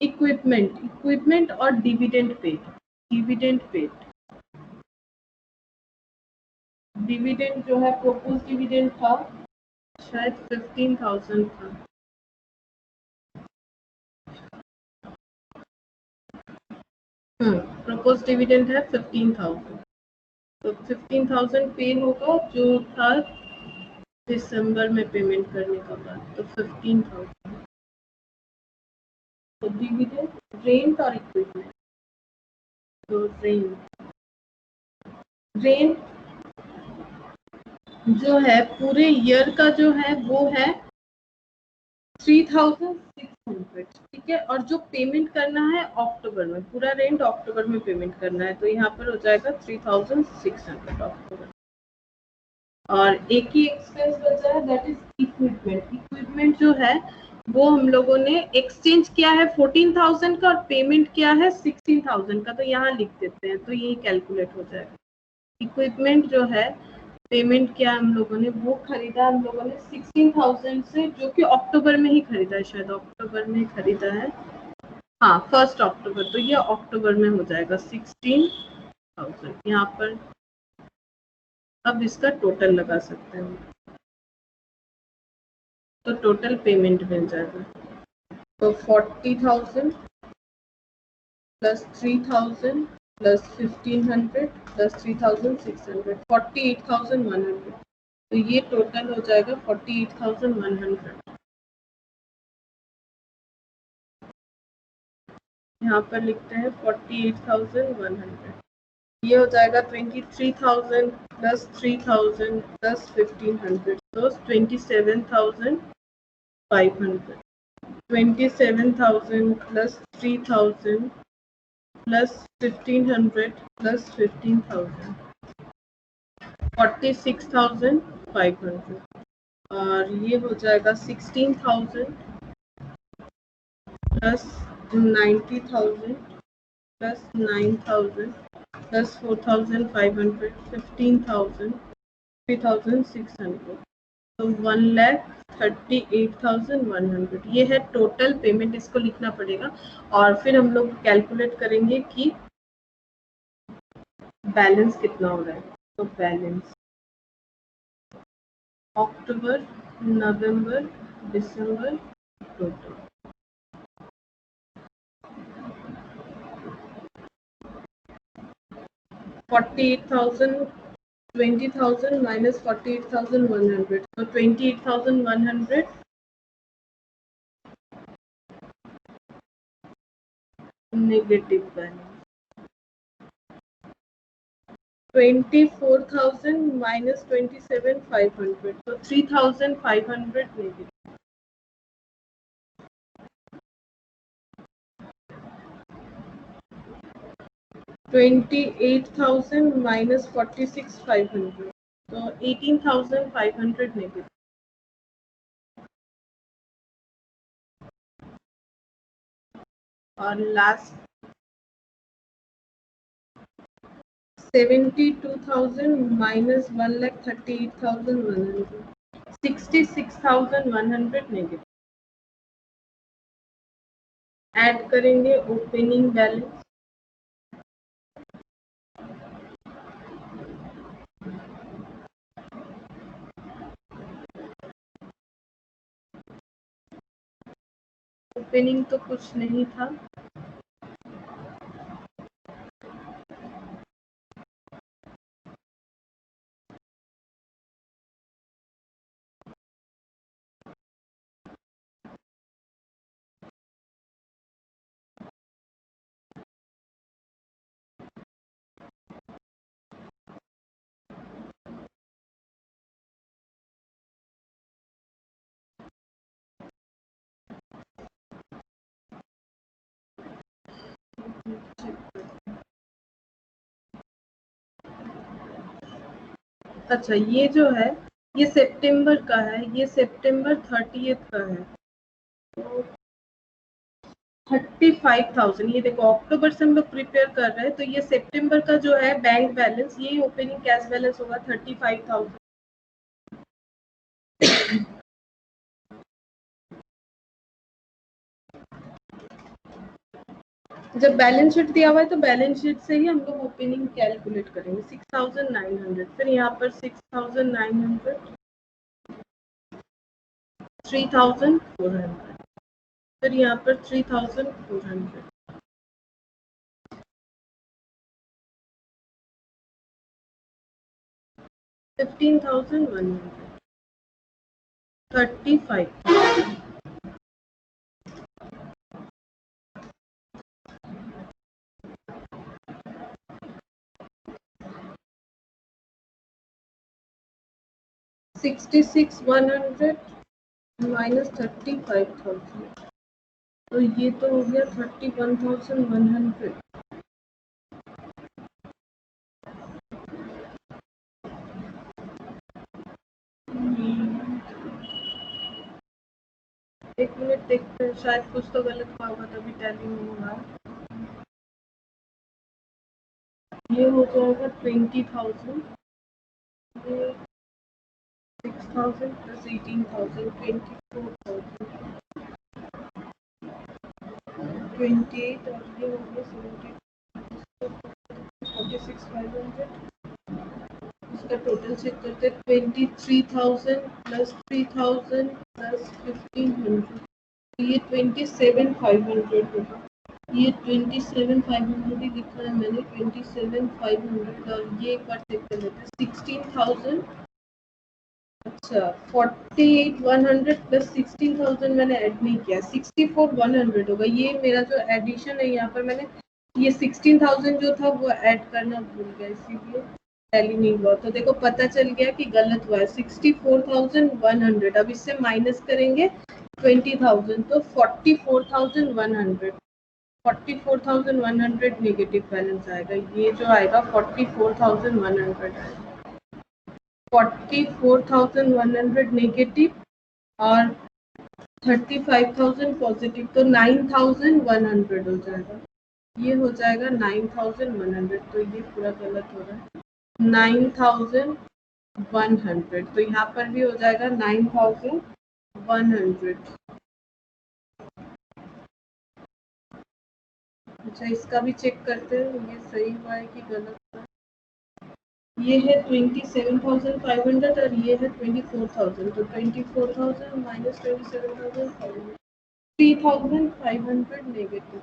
इक्विपमेंट और डिविडेंड पेड. डिविडेंड जो है प्रोपोज डिविडेंड था शायद 15,000 था. प्रोपोज डिविडेंड है 15,000. तो 15,000 पे होगा जो था दिसंबर में पेमेंट करने का बाद, तो 15,000. तो डिविडेंड, रेंट और इक्विपमेंट. तो रेंट जो है पूरे ईयर का जो है वो है 3,600. ठीक है, और जो पेमेंट करना है अक्टूबर में, पूरा रेंट अक्टूबर में पेमेंट करना है, तो यहाँ पर हो जाएगा 3,600 अक्टूबर. और एक ही एक्सपेंस बचा है, दैट इज इक्विपमेंट. इक्विपमेंट जो है वो हम लोगों ने एक्सचेंज किया है 14,000 का और पेमेंट किया है 16,000 का, तो यहाँ लिख देते हैं तो यही कैलकुलेट हो जाएगा. इक्विपमेंट जो है पेमेंट किया हम लोगों ने, वो खरीदा हम लोगों ने 16,000 से, जो कि अक्टूबर में ही खरीदा है, शायद अक्टूबर में खरीदा है. हाँ, 1 अक्टूबर, तो ये अक्टूबर में हो जाएगा 16,000. यहाँ पर अब इसका टोटल लगा सकते हैं, तो टोटल पेमेंट मिल जाएगा. तो 40,000 प्लस 3,000 प्लस 1,500 प्लस 3,600, 48,100. तो ये टोटल हो जाएगा 48,100. यहाँ पर लिखते हैं 48,100. ये हो जाएगा 23,000 प्लस 3,000 प्लस 1,500, तो 27,500. 27,000 प्लस 3,000 प्लस 1,500 प्लस 15,000, 46,500. और ये हो जाएगा 16,000 प्लस 90,000 प्लस 9,000 प्लस 4,500, 15,000, 3,600. तो 1,38,100. ये है टोटल पेमेंट. इसको लिखना पड़ेगा और फिर हम लोग कैलकुलेट करेंगे कि बैलेंस कितना हो रहा है. तो बैलेंस अक्टूबर, नवंबर, दिसंबर total 48,000, 20,000 minus 48,100, so 28,100 negative balance. 24,000 minus 27,500, so 3,500 negative. 28,000 minus 46,500, so 18,500 negative. और लास्ट 72,000 minus 1,38,100, 66,100 negative. ऐड करेंगे ओपनिंग बैलेंस. ओपनिंग तो कुछ नहीं था. अच्छा ये जो है ये सितंबर का है, ये सितंबर 30th का है, तो 35,000। ये देखो अक्टूबर से हम लोग प्रिपेयर कर रहे हैं, तो ये सितंबर का जो है बैंक बैलेंस, ये ओपनिंग कैश बैलेंस होगा 35,000। जब बैलेंस शीट दिया हुआ है तो बैलेंस शीट से ही हम लोग ओपनिंग कैलकुलेट करेंगे। 6,900, फिर यहाँ पर 6,900, 3,400, फिर यहाँ पर 3,400, 15,100, 35, 66,100 माइनस 35,000, तो ये तो हो गया 31,100। एक मिनट देखते हैं, शायद कुछ तो गलत हुआ होगा तभी टैली नहीं हुआ। ये हो जाएगा 20,000, ये 6,000 प्लस 18,000, 24,000, 28, और ये हो गया 70, 46,500। इसका टोटल चेक करते हैं, 23,000 प्लस 3,000 प्लस 1,500, ये 27,500 होगा। ये 27,500 ही लिखा है मैंने, 27,500, और ये एक बार चेक कर लेते हैं, 16,000, अच्छा 48,100 प्लस 16,000 मैंने ऐड नहीं किया, 64,100 होगा। ये मेरा जो एडिशन है यहाँ पर, मैंने ये 16,000 जो था वो ऐड करना भूल गया, इसीलिए टैली नहीं हुआ। तो देखो पता चल गया कि गलत हुआ है, 64,100। अब इससे माइनस करेंगे 20,000, तो 44,100, 44,100 नेगेटिव बैलेंस आएगा। ये जो आएगा 44,100 आएगा, 44,100 नेगेटिव और 35,000 पॉजिटिव, तो 9,100 हो जाएगा। ये हो जाएगा 9,100, तो ये पूरा गलत हो रहा है, 9,100, तो यहाँ पर भी हो जाएगा 9,100। अच्छा इसका भी चेक करते हैं, ये सही हुआ है कि गलत हुआ है। ये है 27,500 और ये है 24,000, तो 24,000 माइनस 27,500, 3,500 नेगेटिव।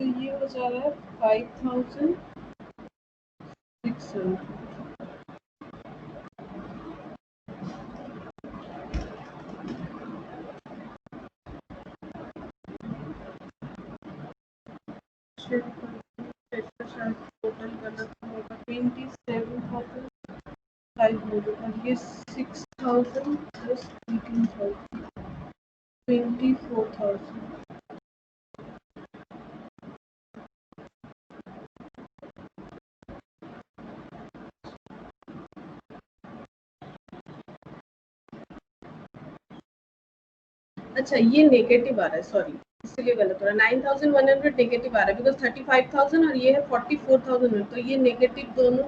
तो ये हो जा रहा है 5,600। टोटल गलत होगा, 27,500, और ये 6,000 प्लस 18,000, 24,000। अच्छा ये नेगेटिव आ रहा है, सॉरी इसलिए गलत हो रहा है, 9,100 नेगेटिव आ रहा है, बिकॉज 35,000 और ये है 44,000, तो ये नेगेटिव दोनों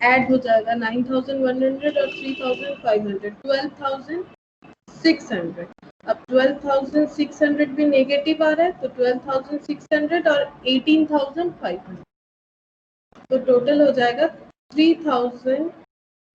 ऐड हो जाएगा, 9,100 और 3,500, 12,600। अब 12,600 भी नेगेटिव आ रहा है, तो 12,600 और 18,500, तो टोटल हो जाएगा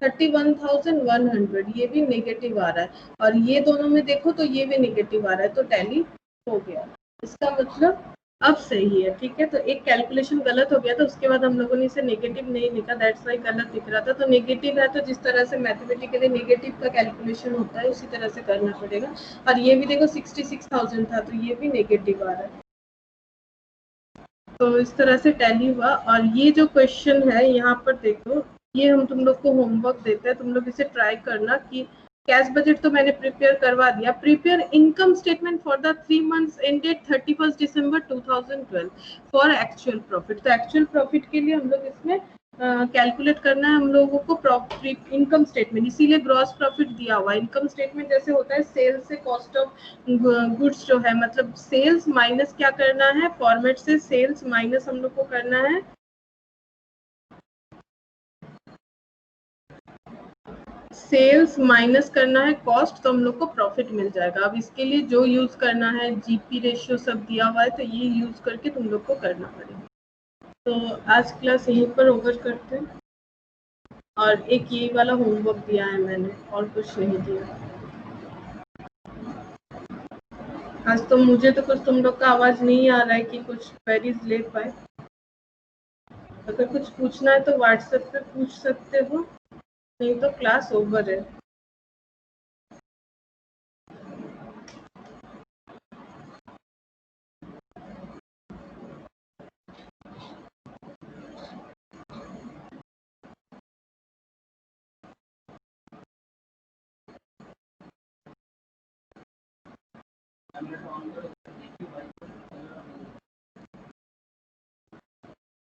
31,100, ये भी नेगेटिव आ रहा है, और ये दोनों में देखो तो ये भी नेगेटिव आ रहा है, तो टैली हो गया। इसका मतलब अब सही है, ठीक है। तो एक कैलकुलेशन गलत हो गया था, उसके बाद हम लोगों ने इसे नेगेटिव नहीं लिखा, दैट्स वाई गलत दिख रहा था। तो नेगेटिव है तो जिस तरह से मैथमेटिकली नेगेटिव का कैलकुलेशन होता है उसी तरह से करना पड़ेगा। और ये भी देखो 66,000 था, तो ये भी नेगेटिव आ रहा है, तो इस तरह से टैली हुआ। और ये जो क्वेश्चन है यहाँ पर देखो, ये हम तुम लोग को होमवर्क देते हैं, तुम लोग इसे ट्राई करना कि कैश बजट तो मैंने प्रिपेयर करवा दिया। Prepare income statement for the 3 months ended 31 December 2012 for actual profit. तो एक्चुअल प्रॉफिट के लिए हम लोग इसमें कैलकुलेट करना है हम लोगों को इनकम स्टेटमेंट, इसीलिए ग्रॉस प्रॉफिट दिया हुआ है। इनकम स्टेटमेंट जैसे होता है सेल्स से कॉस्ट ऑफ गुड्स जो है, मतलब सेल्स माइनस क्या करना है, फॉर्मेट से सेल्स माइनस हम लोग को करना है सेल्स माइनस करना है कॉस्ट, तो हम लोग को प्रॉफिट मिल जाएगा। अब इसके लिए जो यूज करना है, जीपी रेशियो सब दिया हुआ है, तो ये यूज करके तुम लोग को करना पड़ेगा। तो आज क्लास यहीं पर ओवर करते हैं, और एक ये वाला होमवर्क दिया है मैंने, और कुछ नहीं दिया आज। तो मुझे तो कुछ तुम लोग का आवाज नहीं आ रहा है कि कुछ क्वेरीज ले पाए। अगर कुछ पूछना है तो व्हाट्सएप पे पूछ सकते हो, नहीं तो क्लास ओवर है।